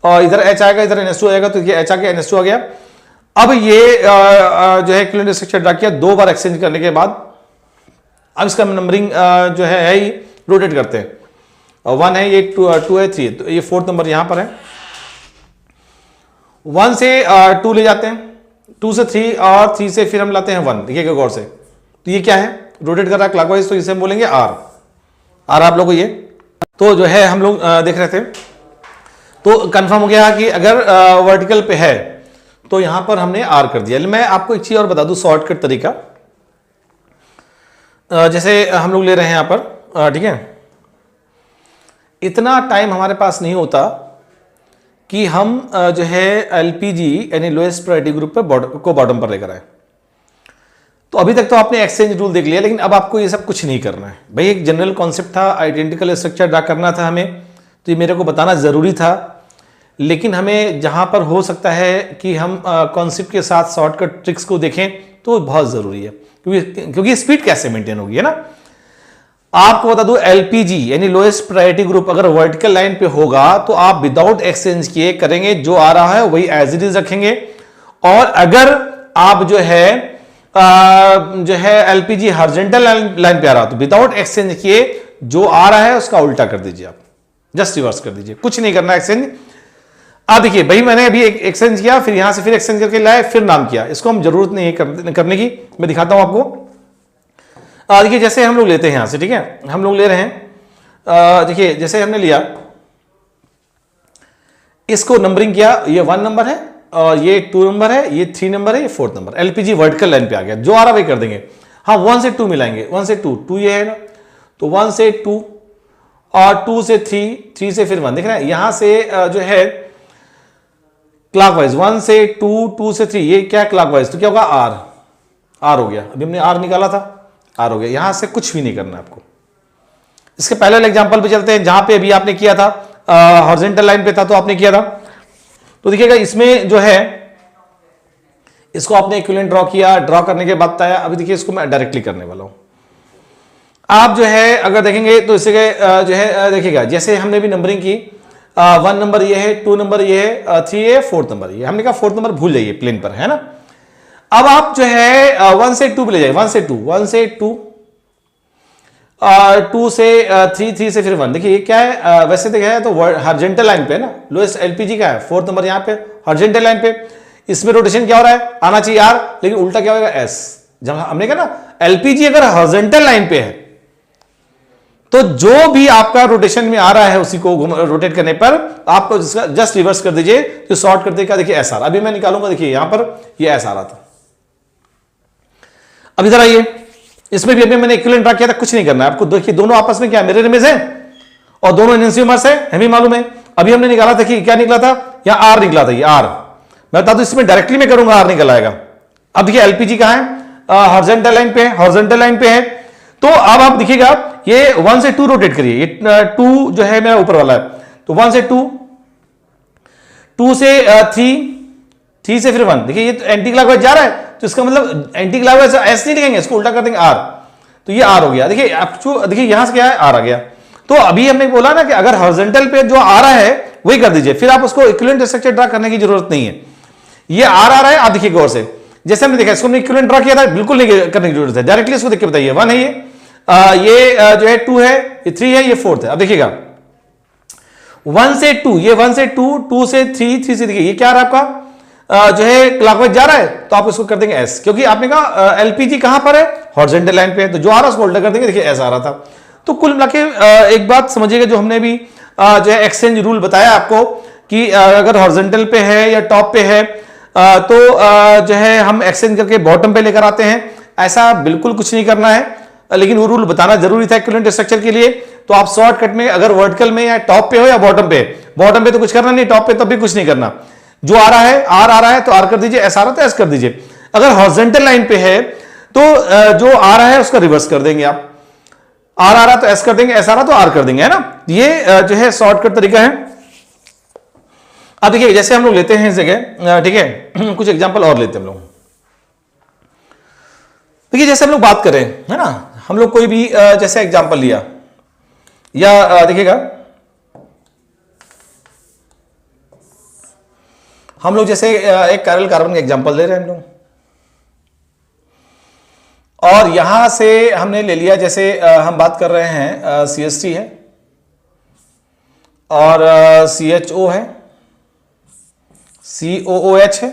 और इधर H आएगा, इधर NH2 आएगा, तो ये H आ गया, NH2 आ गया। अब ये जो है इक्विवेलेंट स्ट्रक्चर ड्रा किया, 2 बार एक्सचेंज करने के बाद अब इसका नंबरिंग जो है ही रोटेट करते हैं। 1 है, ये 2 है, 3 है, तो ये 4th नंबर यहां पर है। 1 से 2 ले जाते हैं, 2 से 3, और 3 से फिर हम लाते हैं 1। देखिएगा गौर से, तो ये क्या है, रोटेट कर रहा है क्लॉकवाइज, तो इसे हम बोलेंगे आर आप लोगों को ये तो जो है हम लोग देख रहे थे, तो कंफर्म हो गया कि अगर वर्टिकल पे है तो यहां पर हमने आर कर दिया। मैं आपको एक चीज और बता दूं, शॉर्टकट तरीका, जैसे हम लोग ले रहे हैं यहां पर, ठीक है, इतना टाइम हमारे पास नहीं होता कि हम जो है LPG यानी लोएस्ट प्रायोरिटी ग्रुप पे को बॉटम पर लेकर आए। तो अभी तक तो आपने एक्सचेंज रूल देख लिया, लेकिन अब आपको ये सब कुछ नहीं करना है भाई। एक जनरल कॉन्सेप्ट था, आइडेंटिकल स्ट्रक्चर ड्रा करना था हमें, तो ये मेरे को बताना जरूरी था। लेकिन हमें जहां पर हो सकता है कि हम कॉन्सेप्ट के साथ शॉर्टकट ट्रिक्स को देखें, तो बहुत जरूरी है, क्योंकि स्पीड कैसे मेंटेन होगी, है ना। आपको बता दूं, LPG यानी लोएस्ट प्रायोरिटी ग्रुप अगर वर्टिकल लाइन पे होगा तो आप विदाउट एक्सचेंज किए करेंगे, जो आ रहा है वही एज इट इज रखेंगे, और अगर आप जो है एलपीजी हॉरिजॉन्टल लाइन पे आ रहा तो विदाउट एक्सचेंज किए जो आ रहा है उसका उल्टा कर दीजिए, आप जस्ट रिवर्स कर दीजिए, कुछ नहीं करना एक्सचेंज। आप देखिए भाई मैंने अभी एक एक्सचेंज किया, फिर यहां से फिर एक्सचेंज करके लाए, फिर नाम किया, इसको हम जरूरत नहीं है करने की। मैं दिखाता हूं आपको। देखिए जैसे हम लोग लेते हैं यहां से, ठीक है, हम लोग ले रहे हैं, देखिए जैसे हमने लिया, इसको नंबरिंग किया, ये 1 नंबर है और ये 2 नंबर है, ये 3 नंबर है, ये 4th number, LPG vertical line पे आ गया, जो आ रहा वही कर देंगे। हाँ 1 से 2 मिलाएंगे, 1 से 2 ये है ना, तो 1 से 2 और 2 से 3 से फिर 1, देख रहे हैं यहां से जो है क्लॉकवाइज 1 से 2 से 3, ये क्या है क्लॉकवाइज, तो क्या होगा आर हो गया। अभी हमने आर निकाला था, आर हो गया। यहां से कुछ भी नहीं करना आपको। इसके पहले वाले एग्जांपल पे चलते हैं, जहां पे अभी आपने किया था हॉरिजॉन्टल लाइन पे था तो आपने किया था, तो देखिएगा इसमें जो है इसको आपने इक्विवेलेंट ड्रॉ किया, ड्रॉ करने के बाद बताया। अभी देखिए इसको मैं डायरेक्टली करने वाला हूं। आप जो है अगर देखेंगे तो इससे जो है देखिएगा जैसे हमने भी नंबरिंग की, 1 नंबर ये है, 2 नंबर ये है, 3 है, 4th नंबर ये, हमने कहा 4th नंबर भूल जाइए प्लेन पर, है ना। अब आप जो है 1 से 2 पे ले जाइए, 1 से 2, 2 से 3 से फिर 1। देखिए ये क्या है, वैसे देखा है तो हॉरिजॉन्टल लाइन पे ना, लोएस्ट एलपीजी का है 4th नंबर यहाँ पे हॉरिजॉन्टल लाइन पे। इसमें रोटेशन क्या हो रहा है, आना चाहिए आर, लेकिन उल्टा क्या होगा एस। जब हमने कहा ना एलपीजी अगर हॉरिजॉन्टल लाइन पे है तो जो भी आपका रोटेशन में आ रहा है उसी को रोटेट करने पर आपको जस्ट रिवर्स कर दीजिए, तो शॉर्ट कर देगा। देखिए एस आर, अभी मैं निकालूंगा, देखिए यहां पर ये एस आ रहा था। अब इधर आइए, इसमें भी अभी मैंने इक्विवेलेंट ड्रा किया था, कुछ नहीं करना है आपको। देखिए दोनों आपस में क्या मिरर इमेज है और दोनों एनएंसियोमर्स है, हमें मालूम है। अभी हमने निकाला था कि क्या निकला था, यहां आर निकला था, ये आर। मैं बता दूं इसमें डायरेक्टली में करूंगा आर निकल आएगा। अब देखिए एलपीजी कहां है, हॉरिजॉन्टल लाइन पे है, हॉरिजॉन्टल लाइन पे है। तो अब आप देखिएगा ये 1 से 2 रोटेट करिए, ये 2 जो है मेरा ऊपर वाला है, तो 1 से 2 से 3 से फिर 1। देखिए ये तो एंटी क्लॉकवाइज जा रहा है, तो इसका मतलब एंटी क्लॉकवाइज ऐसे नहीं लिखेंगे, इसको उल्टा कर देंगे आर, तो ये आर हो गया। देखिए आप देखिए यहां से क्या है, आर आ गया। तो अभी हमने बोला ना कि अगर हॉरिजॉन्टल पे जो आ रहा है वही कर दीजिए, फिर आप उसको इक्विवेलेंट स्ट्रक्चर ड्रा करने की जरूरत नहीं है। ये आर आ रहा है, आप देखिए गौर से, जैसे हमने देखा इसको हमने इक्विवेलेंट ड्रा किया था, बिल्कुल नहीं करने की जरूरत है, डायरेक्टली इसको देख के बताइए 1 है ये जो है 2 है, ये 3 है, ये 4th है। अब देखिएगा 1 से 2, ये 1 से 2 से 3 से, देखिए ये क्या आ रहा है आपका जो है क्लॉकवाइज जा रहा है, तो आप इसको कर देंगे एस, क्योंकि आपने कहा एलपीजी कहां पर है, हॉरिजॉन्टल लाइन पे है, तो जो आ रहा है उसको उल्टा कर देंगे। देखिए एस आ रहा था। तो कुल मिला के एक बात समझिएगा, जो हमने भी जो है एक्सचेंज रूल बताया आपको कि अगर हॉरिजॉन्टल पे है या टॉप पे है तो जो है हम एक्सचेंज करके बॉटम पे लेकर आते हैं। ऐसा बिल्कुल कुछ नहीं करना है, लेकिन वो रूल बताना जरूरी था इक्विवेलेंट स्ट्रक्चर के लिए। तो आप शॉर्टकट में अगर वर्टिकल में या टॉप पे हो या बॉटम पे तो कुछ करना नहीं, टॉप पे तब भी कुछ नहीं करना। जो आ रहा है आर आ रहा है तो आर कर दीजिए, एस आ रहा है तो एस कर दीजिए। अगर हॉरिजॉन्टल लाइन पे है तो जो आ रहा है उसका रिवर्स कर देंगे आप, आर आ रहा तो एस कर देंगे, एस आ रहा तो आर कर देंगे, है ना। ये जो है शॉर्टकट तरीका है। अब देखिए जैसे हम लोग लेते हैं इस जगह, ठीक है, कुछ एग्जांपल और लेते हैं हम लोग। देखिए जैसे हम लोग बात करें, है ना, हम लोग कोई भी जैसे एग्जांपल लिया, या देखिएगा हम लोग जैसे एक कैरल कार्बन का एग्जांपल ले रहे हैं हम लोग, और यहां से हमने ले लिया, जैसे हम बात कर रहे हैं CH3 है और CHO है, COOH है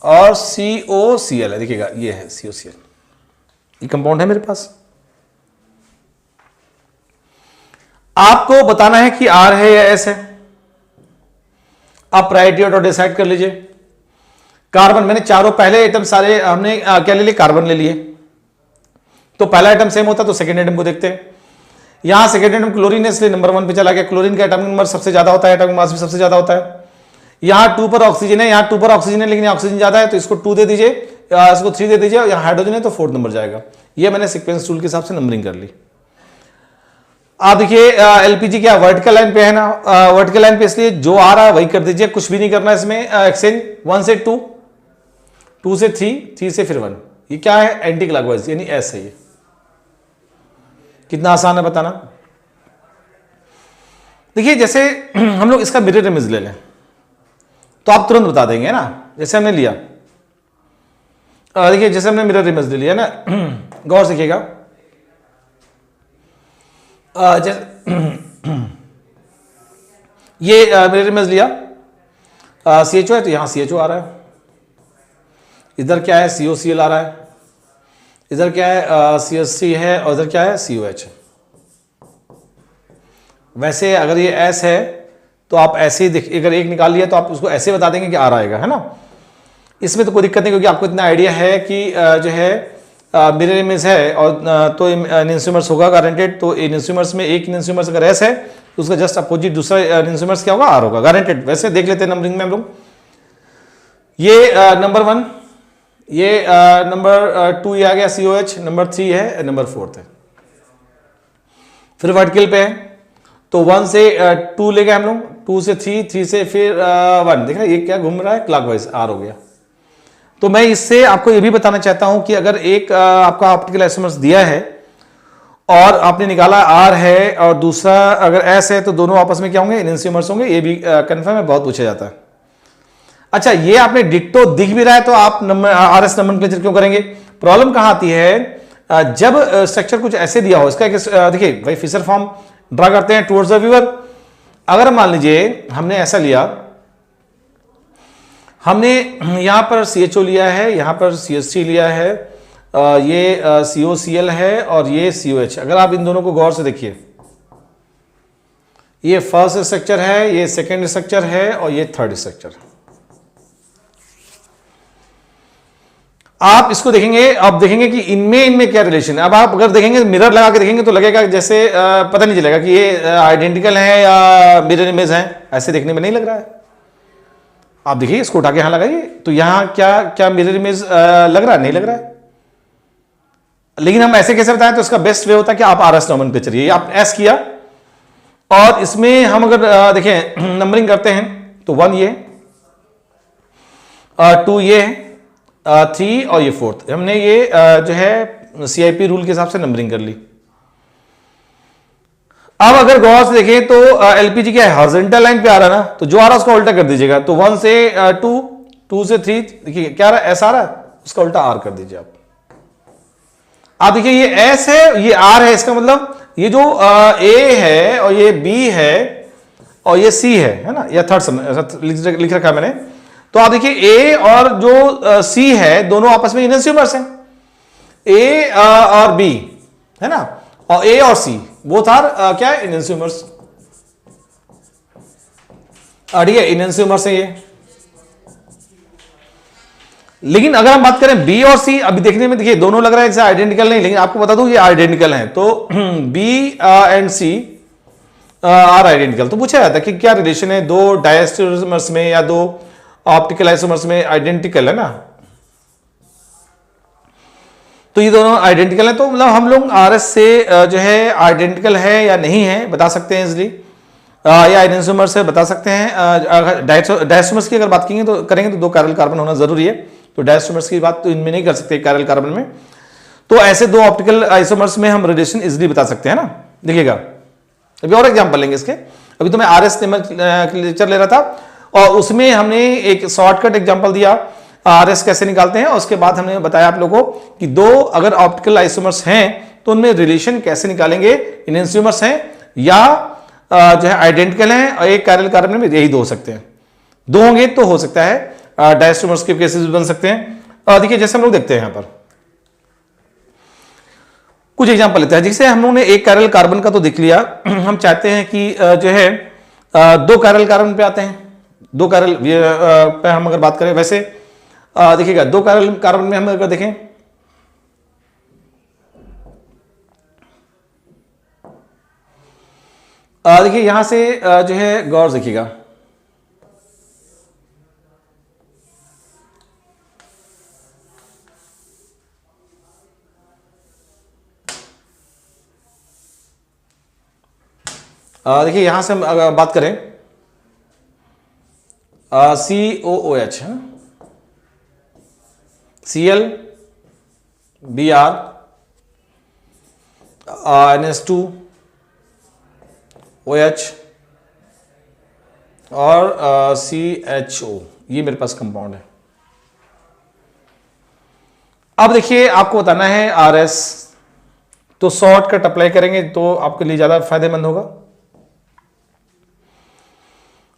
और COCl है। देखिएगा ये है COCl, ये कंपाउंड है मेरे पास। आपको बताना है कि R है या S है। आप प्रायोरिटी ऑर्डर डिसाइड कर लीजिए। कार्बन, मैंने चारों पहले आइटम सारे हमने क्या ले लिए, कार्बन ले लिए, तो पहला आइटम सेम होता तो सेकंड आइटम को देखते हैं। यहां सेकंड आइटम क्लोरीन है, इसलिए नंबर 1 पे चला गया। क्लोरीन का एटॉमिक नंबर सबसे ज्यादा होता है, एटॉमिक मास भी सबसे ज्यादा होता है। यहां 2 पर ऑक्सीजन है, यहां 2 पर ऑक्सीजन है, लेकिन ऑक्सीजन ज्यादा है तो इसको 2 दे दीजिए, इसको 3 दे दीजिए। यहां हाइड्रोजन है तो 4th नंबर जाएगा। ये मैंने सीक्वेंस टूल के हिसाब से नंबरिंग कर ली। आप देखिए एलपीजी क्या वर्टिकल लाइन पे है ना, वर्टिकल लाइन पे, इसलिए जो आ रहा है वही कर दीजिए, कुछ भी नहीं करना इसमें एक्सचेंज। 1 से 2, 2 से 3 से फिर 1। ये क्या है, एंटी क्लॉकवाइज, यानी एस है। ये कितना आसान है बताना। देखिए जैसे हम लोग इसका मिरर इमेज ले लें, तो आप तुरंत बता देंगे ना। जैसे हमने लिया, देखिए जैसे हमने मिरर इमेज लिया ना, गौर से देखिएगा, ये मिरर इमेज लिया, CHO है तो यहां CHO आ रहा है, इधर क्या है COCl आ रहा है, इधर क्या है CH3 है, और इधर क्या है COH। वैसे अगर ये S है तो आप ऐसे ही अगर एक निकाल लिया तो आप उसको ऐसे बता देंगे कि आ रहेगा, है ना। इसमें तो कोई दिक्कत नहीं, क्योंकि आपको इतना आइडिया है कि जो है मिरर इमेज है और तो इनस्यूमर्स होगा गारंटेड। तो इनस्यूमर्स में एक इनस्यूमर्स अगर S है तो उसका जस्ट अपोजिट दूसरा इनस्यूमर्स क्या होगा, R होगा गारंटेड। वैसे देख लेते हैं नंबरिंग में हम लोग। ये नंबर 1, ये नंबर 2 ये आ गया COH, नंबर 3 है, नंबर 4 है। फिर वर्टिकल पे है तो 1 से 2 ले गए हम लोग, 2 से 3, 3 से फिर 1। देख रहे हैं ये क्या घूम रहा है, क्लॉकवाइज R हो गया। तो मैं इससे आपको ये भी बताना चाहता हूं कि अगर एक आपका ऑप्टिकल आइसोमर्स दिया है और आपने निकाला R है और दूसरा अगर S है, तो दोनों आपस में क्या होंगे, इनस्यूमर्स होंगे। ये भी कंफर्म है, बहुत पूछा जाता है। अच्छा, ये आपने डिक्टो दिख भी रहा है तो आप RS नोमेनक्लेचर क्यों करेंगे? प्रॉब्लम कहां आती है, जब स्ट्रक्चर कुछ ऐसे दिया हो, इसका एक देखिए भाई फिशर फॉर्म ड्रा करते हैं टुवर्ड्स द व्यूअर। अगर मान लीजिए हमने ऐसा लिया, हमने यहां पर CHO लिया है, यहां पर CH3 लिया है, ये COCl है और ये COH। अगर आप इन दोनों को गौर से देखिए, ये फर्स्ट स्ट्रक्चर है, ये सेकेंड स्ट्रक्चर है और ये थर्ड स्ट्रक्चर है। आप इसको देखेंगे, आप देखेंगे कि इनमें क्या रिलेशन है। अब आप अगर देखेंगे, मिरर लगा के देखेंगे तो लगेगा जैसे पता नहीं चलेगा कि ये आइडेंटिकल है या मिरर इमेज है, ऐसे देखने में नहीं लग रहा है। आप देखिए, इसको उठा के यहां लगाइए तो यहां क्या क्या मिरर इमेज लग रहा है, नहीं लग रहा है। लेकिन हम ऐसे कैसे बताएं, तो इसका बेस्ट वे होता है कि आप RS नोमेनक्लेचर, ये आप S किया और इसमें हम अगर देखें नंबरिंग करते हैं तो 1 ये, 2 ये, 3 और ये 4th। हमने ये जो है CIP रूल के हिसाब से नंबरिंग कर ली। अब अगर गौर से देखें तो LPG क्या है, हॉरिजॉन्टल लाइन पे आ रहा है ना, तो जो आ रहा है उसका उल्टा कर दीजिएगा। तो 1 से 2, 2 से 3, देखिए क्या आ रहा है, S आ रहा है, उसका उल्टा R कर दीजिए आप देखिए ये S है, ये R है, इसका मतलब ये जो A है और ये B है और ये C है ना, या थर्ड लिख रखा है मैंने। तो आप देखिए A और जो C है दोनों आपस में इनस्यूमर्स हैं, A और B है ना, और A और C बोथ आर क्या है, इनस्यूमर्स। ठीक है, इनस्यूमर्स है ये। लेकिन अगर हम बात करें B और C, अभी देखने में देखिए दोनों लग रहा है जैसे आइडेंटिकल नहीं, लेकिन आपको बता दूं ये आइडेंटिकल हैं। तो B and C are identical. तो पूछा जाता है कि क्या रिलेशन है दो डायस्टोमर्स में या दो ऑप्टिकल आइसोमर्स में, आइडेंटिकल है ना। तो ये दोनों आइडेंटिकल है, तो मतलब हम लोग RS से जो है आइडेंटिकल है या नहीं है बता सकते हैं इजली, या आइडेंटिमर से बता सकते हैं। अगर डायस्टोमर्स की अगर बात करेंगे तो 2 कैरल कार्बन होना जरूरी है। तो डायस्टोमर्स की बात तो इनमें नहीं कर सकते कैरल कार्बन में। तो ऐसे 2 ऑप्टिकल आइसोमर्स में हम रिलेशन इजिली बता सकते हैं ना। देखिएगा अभी और एग्जांपल लेंगे इसके। अभी तो मैं RS लेक्चर ले रहा था और उसमें हमने एक शॉर्टकट एग्जांपल दिया RS कैसे निकालते हैं, और उसके बाद हमने बताया आप लोगों को कि 2 अगर ऑप्टिकल आइसोमर्स हैं तो उनमें रिलेशन कैसे निकालेंगे, इनहेंसियोमर्स हैं या जो है आइडेंटिकल हैं, और एक कैरल कार्बन में यही 2 हो सकते हैं। 2 होंगे तो हो सकता है डायस्टोमर्स के केसेस बन सकते हैं। देखिए जैसे हम लोग देखते हैं यहां पर कुछ एग्जांपल लेते हैं। जैसे हम लोगों ने एक कैरल कार्बन का तो देख लिया, हम चाहते हैं कि जो है 2 कैरल कार्बन पे आते हैं। 2 कैरल पे हम अगर बात करें, वैसे देखिएगा 2 कैरल कार्बन में हम अगर देखें देखिए यहां से जो है गौर देखिएगा, देखिए यहां से हम अगर बात करें COOH है, Cl Br NS2 OH और CHO, ये मेरे पास कंपाउंड है। अब देखिए आपको बताना है RS, तो शॉर्टकट अप्लाई करेंगे तो आपके लिए ज्यादा फायदेमंद होगा।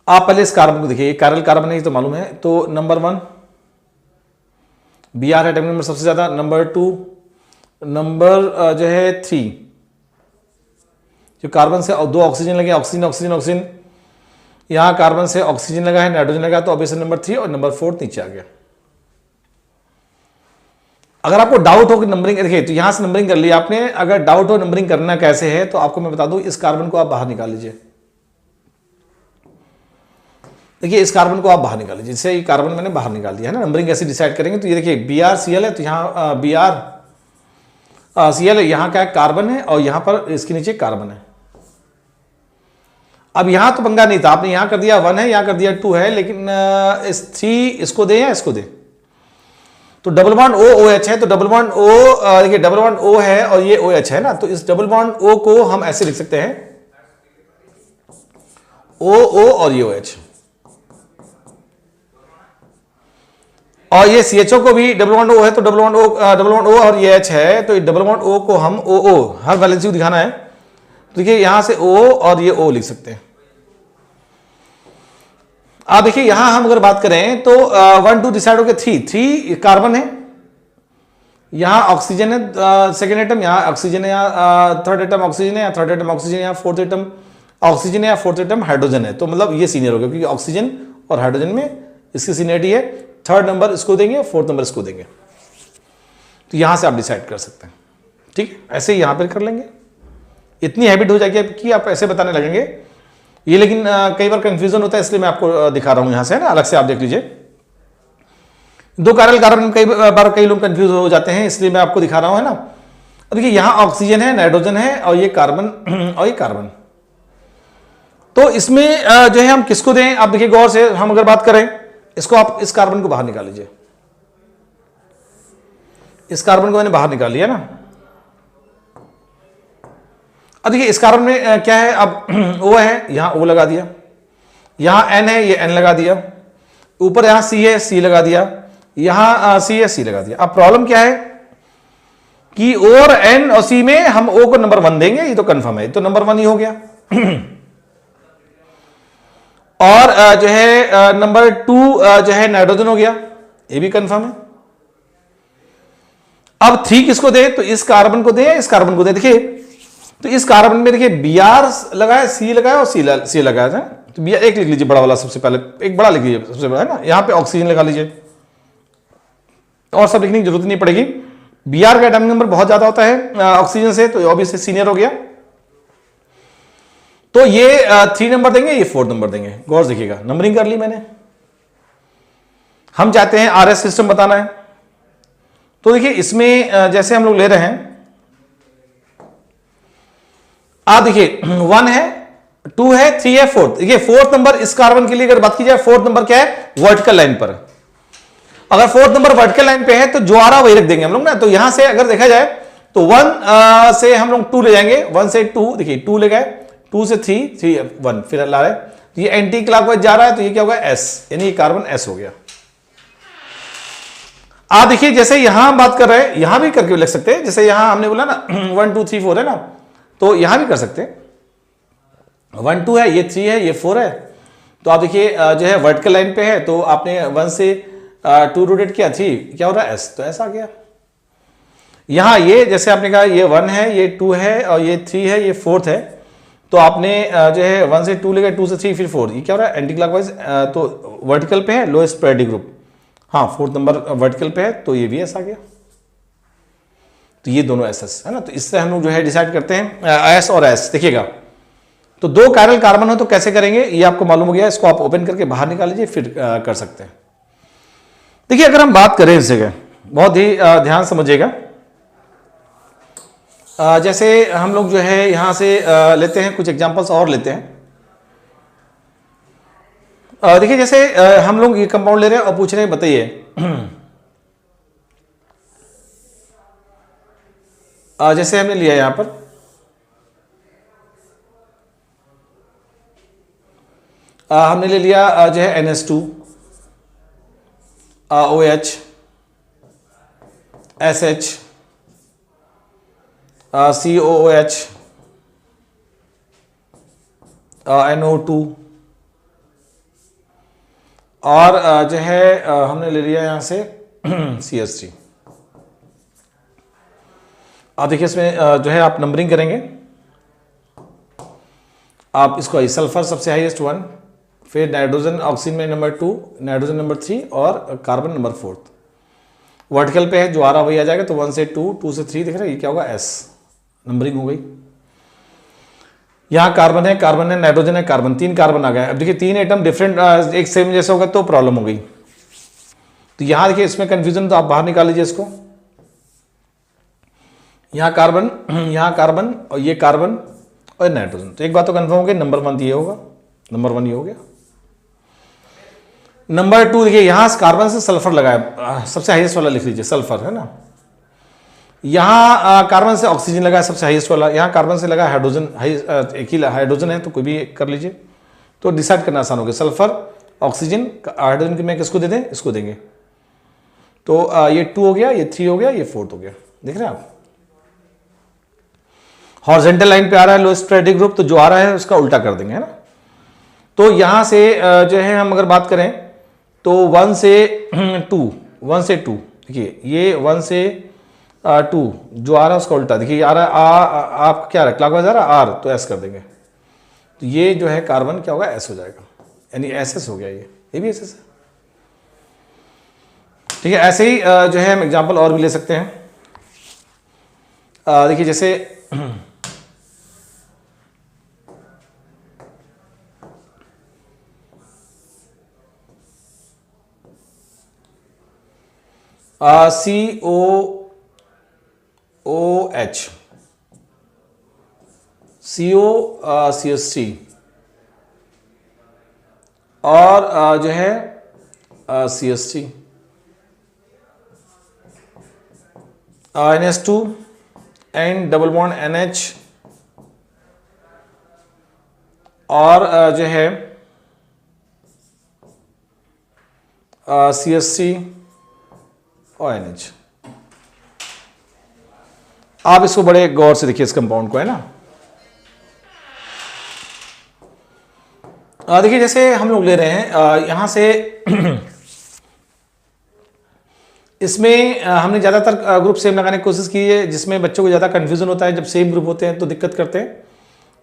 आप पहले इस कार्बन को देखिए, कायरल कार्बन है तो मालूम है, तो नंबर 1 Br है, एटॉमिक नंबर सबसे ज्यादा। नंबर 2 नंबर जो है 3, जो कार्बन से 2 ऑक्सीजन लगे, ऑक्सीजन ऑक्सीजन ऑक्सीजन, यहां कार्बन से ऑक्सीजन लगा है, नाइट्रोजन लगा, तो ऑब्वियसली नंबर 3 और नंबर 4 नीचे आ गया। अगर आपको डाउट हो कि नंबरिंग, देखिए तो यहां से नंबरिंग कर लिया आपने, अगर डाउट हो नंबरिंग करना कैसे है तो आपको मैं बता दूं, इस कार्बन को आप बाहर निकाल लीजिए। देखिए इस कार्बन को आप बाहर निकाल लीजिए, जैसे ये कार्बन मैंने बाहर निकाल दिया है ना। नंबरिंग कैसे डिसाइड करेंगे, तो ये देखिए BrCl है, तो यहाँ BrCl है, यहाँ क्या है कार्बन है, और यहाँ पर इसके नीचे कार्बन है। अब यहां तो पंगा नहीं था, आपने यहां कर दिया 1 है, यहां कर दिया 2 है, लेकिन इस 3 इसको दे या इसको दे, तो डबल बॉन्ड OH है, तो डबल बॉन्ड O, देखिए डबल बॉन्ड O है और ये OH है ना, तो इस डबल बॉन्ड O को हम ऐसे लिख सकते हैं, O और ये OH, और ये CHO को भी डबल बॉन्ड O है, तो डबल बॉन्ड O और ये H है, तो डबल बॉन्ड O को हम OO, हर वैलेंसी को दिखाना है, तो देखिए यहां से O और ये O लिख सकते हैं। आप देखिए यहां हम अगर बात करें तो 1 2 डिसाइड हो गया, 3 कार्बन है, यहां ऑक्सीजन है सेकेंड एटम, यहां ऑक्सीजन है, यहां थर्ड एटम ऑक्सीजन है, थर्ड एटम ऑक्सीजन, यहां फोर्थ एटम ऑक्सीजन है, फोर्थ एटम हाइड्रोजन है, तो मतलब ये सीनियर हो गया, क्योंकि ऑक्सीजन और हाइड्रोजन में इसकी सीनियरिटी है, थर्ड नंबर इसको देंगे, फोर्थ नंबर इसको देंगे, तो यहां से आप डिसाइड कर सकते हैं। ठीक है, ऐसे ही यहां पर कर लेंगे, इतनी हैबिट हो जाएगी कि आप ऐसे बताने लगेंगे ये, लेकिन कई बार कंफ्यूजन होता है, इसलिए मैं आपको दिखा रहा हूं यहां से, है ना, अलग से आप देख लीजिए। 2 कायरल कार्बन कई बार कई लोग कंफ्यूज हो जाते हैं, इसलिए मैं आपको दिखा रहा हूं, है ना। देखिए यहां ऑक्सीजन है, नाइट्रोजन है, और ये कार्बन और ये कार्बन, तो इसमें जो है हम किसको दें, आप देखिए गौर से, हम अगर बात करें इसको, आप इस कार्बन को बाहर निकाल लीजिए, इस कार्बन को मैंने बाहर निकाल लिया ना। अब देखिए इस कार्बन में क्या है, अब O है, यहां O लगा दिया, यहां N है, ये N लगा दिया, ऊपर यहां C है, C लगा दिया, यहां C है, C लगा दिया। अब प्रॉब्लम क्या है कि O और N और C में हम O को नंबर 1 देंगे, ये तो कंफर्म है, तो नंबर 1 ही हो गया। और जो है नंबर 2 जो है नाइट्रोजन हो गया, ये भी कंफर्म है। अब 3 किसको दे, तो इस कार्बन को दे या इस कार्बन को दे, देखिए तो इस कार्बन में देखिए Br लगाया, C लगाया और C लगाया था, तो Br एक लिख लीजिए बड़ा वाला, सबसे पहले एक बड़ा लिख लीजिए सबसे बड़ा, है ना। यहां पे ऑक्सीजन लगा लीजिए, और सब लिखने की जरूरत नहीं पड़ेगी। Br का एटॉमिक नंबर बहुत ज्यादा होता है ऑक्सीजन से, तो ऑब्वियसली सीनियर हो गया, तो ये 3 नंबर देंगे, ये 4 नंबर देंगे। गौर से देखिएगा, नंबरिंग कर ली मैंने, हम चाहते हैं RS सिस्टम बताना है, तो देखिए इसमें जैसे हम लोग ले रहे हैं, आप देखिए 1 है, 2 है, 3 है, 4, देखिए 4th नंबर इस कार्बन के लिए अगर बात की जाए, 4th नंबर क्या है, वर्टिकल लाइन पर। अगर 4th नंबर वर्टिकल लाइन पे है तो जो आ रहा वही रख देंगे हम लोग ना, तो यहां से अगर देखा जाए तो 1 से हम लोग 2 ले जाएंगे, 1 से 2, देखिए 2 ले गए, 2 से 3, 3 1 फिर ला रहे, तो ये एंटी क्लॉकवाइज जा रहा है, तो ये क्या होगा S, यानी ये कार्बन S हो गया। आप देखिए जैसे यहां हम बात कर रहे हैं, यहां भी करके लिख सकते हैं, जैसे यहां हमने बोला ना 1 2 3 4 है ना, तो यहां भी कर सकते हैं, 1 2 है, ये 3 है, ये 4 है, तो आप देखिए जो है वर्टिकल लाइन पे है, तो आपने 1 से 2 रोटेट किया, 3 क्या हो रहा है S, तो S आ गया। यहां ये जैसे आपने कहा ये 1 है, ये 2 है, और ये 3 है, ये 4th है, तो आपने जो है 1 से 2 लेगा, 2 से 3 फिर 4, ये क्या हो रहा है एंटी क्लॉकवाइज, तो वर्टिकल पे है, लोएस्ट प्रायोरिटी ग्रुप, हाँ 4th नंबर वर्टिकल पे है, तो ये भी S आ गया। तो ये दोनों SS है ना, तो इससे हम लोग जो है डिसाइड करते हैं S और S। देखिएगा तो 2 कायरल कार्बन हो तो कैसे करेंगे, ये आपको मालूम हो गया, इसको आप ओपन करके बाहर निकाल लीजिए, फिर कर सकते हैं। देखिए अगर हम बात करें इस जगह, बहुत ही ध्यान समझिएगा, जैसे हम लोग जो है यहां से लेते हैं कुछ एग्जांपल्स और लेते हैं। देखिए जैसे हम लोग ये कंपाउंड ले रहे हैं और पूछ रहे हैं बताइए, जैसे हमने लिया यहां पर हमने ले लिया जो है NH2, OH, SH, COOH, NO2 और जो है हमने ले लिया यहां से CH3। अब देखिए इसमें जो है आप नंबरिंग करेंगे, आप इसको सल्फर सबसे हाईएस्ट 1, फिर नाइट्रोजन ऑक्सीजन में नंबर 2, नाइट्रोजन नंबर 3 और कार्बन नंबर 4। वर्टिकल पे है जो आ रहा वही आ जाएगा, तो 1 से 2, 2 से 3 दिख रहा है, ये क्या होगा S, नंबरिंग हो गई। यहां कार्बन है, नाइट्रोजन है, कार्बन, 3 कार्बन आ गए। अब देखिए 3 एटम डिफरेंट एक सेम जैसा होगा तो प्रॉब्लम हो गई। तो यहां देखिए इसमें कंफ्यूजन, तो आप बाहर निकाल लीजिए इसको। यहां कार्बन और ये कार्बन और नाइट्रोजन। तो एक बात तो कंफर्म हो गई, नंबर 1 ये होगा, नंबर 1 ये हो गया। नंबर 2 देखिए यहां कार्बन से सल्फर लगाया, सबसे हाईएस्ट वाला लिख लीजिए, सल्फर है ना। यहां कार्बन से ऑक्सीजन लगा सबसे हाईएस्ट वाला, यहां कार्बन से लगा हाइड्रोजन, एक ही हाइड्रोजन है तो कोई भी कर लीजिए, तो डिसाइड करना आसान हो गया। सल्फर, ऑक्सीजन, हाइड्रोजन की मैं किसको दे दें, इसको देंगे। तो ये 2 हो गया, ये 3 हो गया, ये 4 हो गया। देख रहे हैं आप, हॉरिजॉन्टल लाइन पे आ रहा है लोएस्ट प्रायोरिटी ग्रुप, तो जो आ रहा है उसका उल्टा कर देंगे, है ना। तो यहां से जो है हम अगर बात करें तो 1 से 2 देखिए, ये 1 से 2 जो आ रहा है उसका उल्टा देखिए आ रहा है, आप क्या रहा है क्लॉकवाइज आ रहा है R, तो S कर देंगे। तो ये जो है कार्बन क्या होगा, S हो जाएगा, यानी SS हो गया, ये भी SS है। ठीक है, ऐसे ही जो है हम एग्जांपल और भी ले सकते हैं। देखिए जैसे COOH, CH3 और जो है CH3, NH2 and double bond NH और जो है CH3 और NH। आप इसको बड़े गौर से देखिए इस कंपाउंड को, है ना। देखिए जैसे हम लोग ले रहे हैं यहां से इसमें हमने ज़्यादातर ग्रुप सेम लगाने की कोशिश की है, जिसमें बच्चों को ज़्यादा कन्फ्यूजन होता है, जब सेम ग्रुप होते हैं तो दिक्कत करते हैं।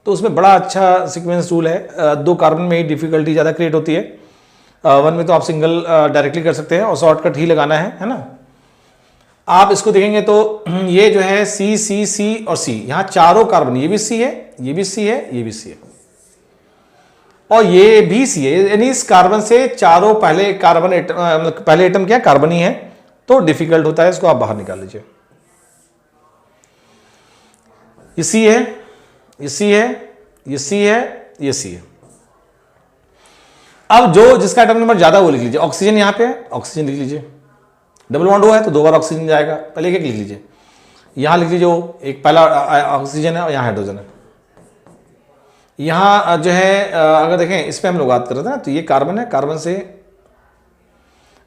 तो उसमें बड़ा अच्छा सीक्वेंस रूल है, 2 कार्बन में ही डिफिकल्टी ज़्यादा क्रिएट होती है, 1 में तो आप सिंगल डायरेक्टली कर सकते हैं और शॉर्टकट ही लगाना है ना। आप इसको देखेंगे तो ये जो है C और C, यहाँ चारों कार्बन, ये भी C है, ये भी C है, ये भी C है और ये भी C है, यानी इस कार्बन से चारों पहले कार्बन मतलब पहले एटम क्या कार्बन ही है, तो डिफिकल्ट होता है, इसको आप बाहर निकाल लीजिए। ये C है, ये C है, ये C है, ये C है। अब जो जिसका एटम नंबर ज्यादा वो लिख लीजिए। ऑक्सीजन यहां पे है, ऑक्सीजन लिख लीजिए, डबल बॉन्ड O है तो 2 बार ऑक्सीजन जाएगा, पहले एक लिख लीजिए। यहां लिख लीजिए O, एक पहला ऑक्सीजन है और यहां हाइड्रोजन है। यहां जो है अगर देखें इस पे हम लोग बात कर रहे थे ना, तो ये कार्बन है, कार्बन से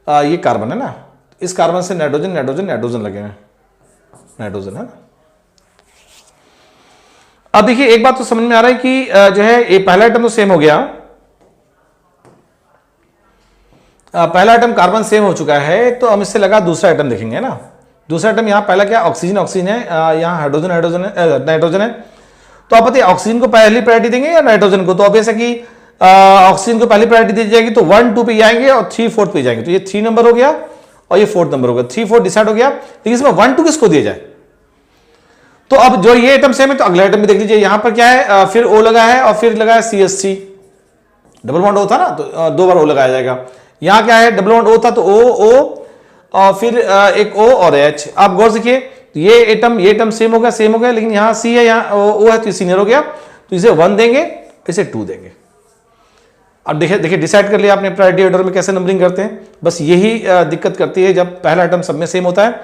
ये कार्बन है ना, इस कार्बन से नाइट्रोजन लगे हैं, नाइट्रोजन है ना। अब देखिए एक बात तो समझ में आ रहा है कि जो है ये पहला आइटम तो सेम हो गया, पहला आइटम कार्बन सेम हो चुका है, तो हम इससे लगा दूसरा आइटम देखेंगे ना। दूसरा आइटम यहाँ पहला क्या ऑक्सीजन है, यहाँ हाइड्रोजन है, नाइट्रोजन है। तो आप बताइए ऑक्सीजन को पहली प्रायोरिटी देंगे या नाइट्रोजन को। तो अब ऐसा कि ऑक्सीजन को पहली प्रायोरिटी दी जाएगी, तो 1 2 पे जाएंगे और 3 4 पे जाएंगे। तो ये 3 नंबर हो गया और ये 4 नंबर हो गया, 3 4 डिसाइड हो गया। लेकिन इसमें 1 2 किसको दिया जाए। तो अब जो ये आइटम सेम है तो अगला आइटम भी देख लीजिए। यहां पर क्या है, फिर O लगा है और फिर लगा है CH3, डबल बॉन्ड O था ना, तो 2 बार O लगाया जाएगा। यहां क्या है, डबल बॉन्ड O था तो O और फिर एक O और H। आप गौर से देखिए ये एटम सेम हो गया, लेकिन यहां C है, यहां O है, तो सीनियर हो गया, तो इसे 1 देंगे, इसे 2 देंगे। अब देखिए डिसाइड कर लिया आपने प्रायोरिटी ऑर्डर में कैसे नंबरिंग करते हैं। बस यही दिक्कत करती है जब पहला आइटम सब में सेम होता है।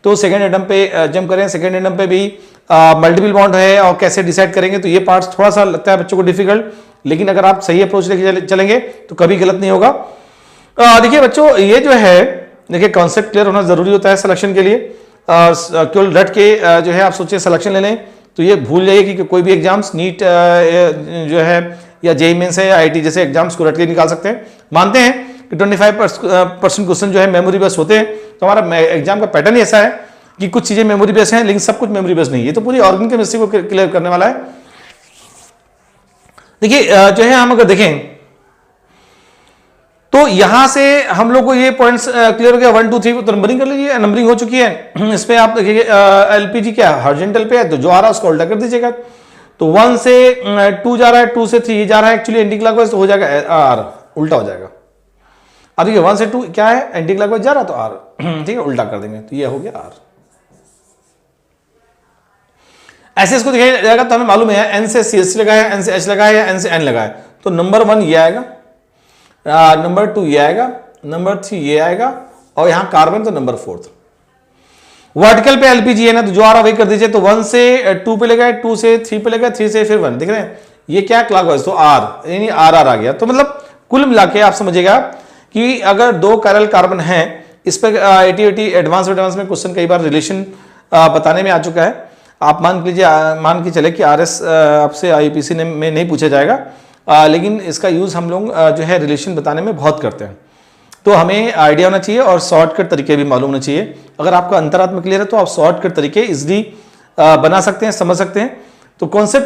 तो सेकंड आइटम पे जंप करें, सेकंड आइटम पे भी मल्टीपल बॉन्ड है और कैसे डिसाइड करेंगे, तो ये पार्ट थोड़ा सा लगता है बच्चों को डिफिकल्ट, लेकिन अगर आप सही अप्रोच लेके चलेंगे तो कभी गलत नहीं होगा। देखिए बच्चों ये जो है देखिए कॉन्सेप्ट क्लियर होना जरूरी होता है सिलेक्शन के लिए। केवल रट के जो है आप सोचिए सिलेक्शन ले लें तो ये भूल जाइए कि कोई भी एग्जाम्स नीट जो है या जेईई मेंस है या आईआईटी जैसे एग्जाम्स को रट के निकाल सकते हैं। मानते हैं कि 25% क्वेश्चन जो है मेमोरी बेस्ड होते हैं, तो हमारा एग्जाम का पैटर्न ही ऐसा है कि कुछ चीजें मेमोरी बेस्ड हैं लेकिन सब कुछ मेमोरी बेस्ड नहीं है। तो पूरी ऑर्गेनिक केमिस्ट्री को क्लियर करने वाला है। देखिए जो है हम अगर देखें तो यहां से हम लोग को ये पॉइंट्स क्लियर हो गया। 1 2 3 तो नंबरिंग कर लीजिए, नंबरिंग हो चुकी है। इस पे आप देखिए एलपीजी क्या हॉरिजॉन्टल पे है तो जो आ रहा है उसको उल्टा कर दीजिएगा। तो 1 से 2 जा रहा है, 2 से 3 जा रहा है, एक्चुअली एंटी क्लॉकवाइज तो हो जाएगा आर, उल्टा हो जाएगा। अब देखिए 1 से 2 क्या है, एंटी क्लॉकवाइज जा रहा तो आर, ठीक है, उल्टा कर देंगे तो ये हो गया आर। ऐसे इसको दिखाया जाएगा तो हमें मालूम है एन से सी लगाया, एन से एच लगाया या एन से एन लगाया, तो नंबर 1 ये आएगा, नंबर 2 ये आएगा, नंबर 3 ये आएगा और यहां कार्बन तो नंबर 4। वर्टिकल पे एलपीजी है ना, तो जो आ रहा वही कर दीजिए। तो 1 से 2 पे लगाए, 2 से 3 पे लगाए, 3 से फिर 1, देख रहे हैं ये क्या क्लॉकवाइज, तो आर यानी आर आर आ गया। तो मतलब कुल मिला के आप समझिएगा कि अगर 2 पैरेलल कार्बन हैं, इस पर 80 एडवांस में क्वेश्चन कई बार रिलेशन बताने में आ चुका है। आप मान के चले कि आरएस आपसे आईपीसी में नहीं पूछा जाएगा, लेकिन इसका यूज हम लोग जो है रिलेशन बताने में बहुत करते हैं। तो हमें आइडिया होना चाहिए और शॉर्टकट तरीके भी मालूम होने चाहिए। अगर आपका अंतरात्मा क्लियर है तो आप शॉर्टकट तरीके इजिली बना सकते हैं, समझ सकते हैं। तो कॉन्सेप्ट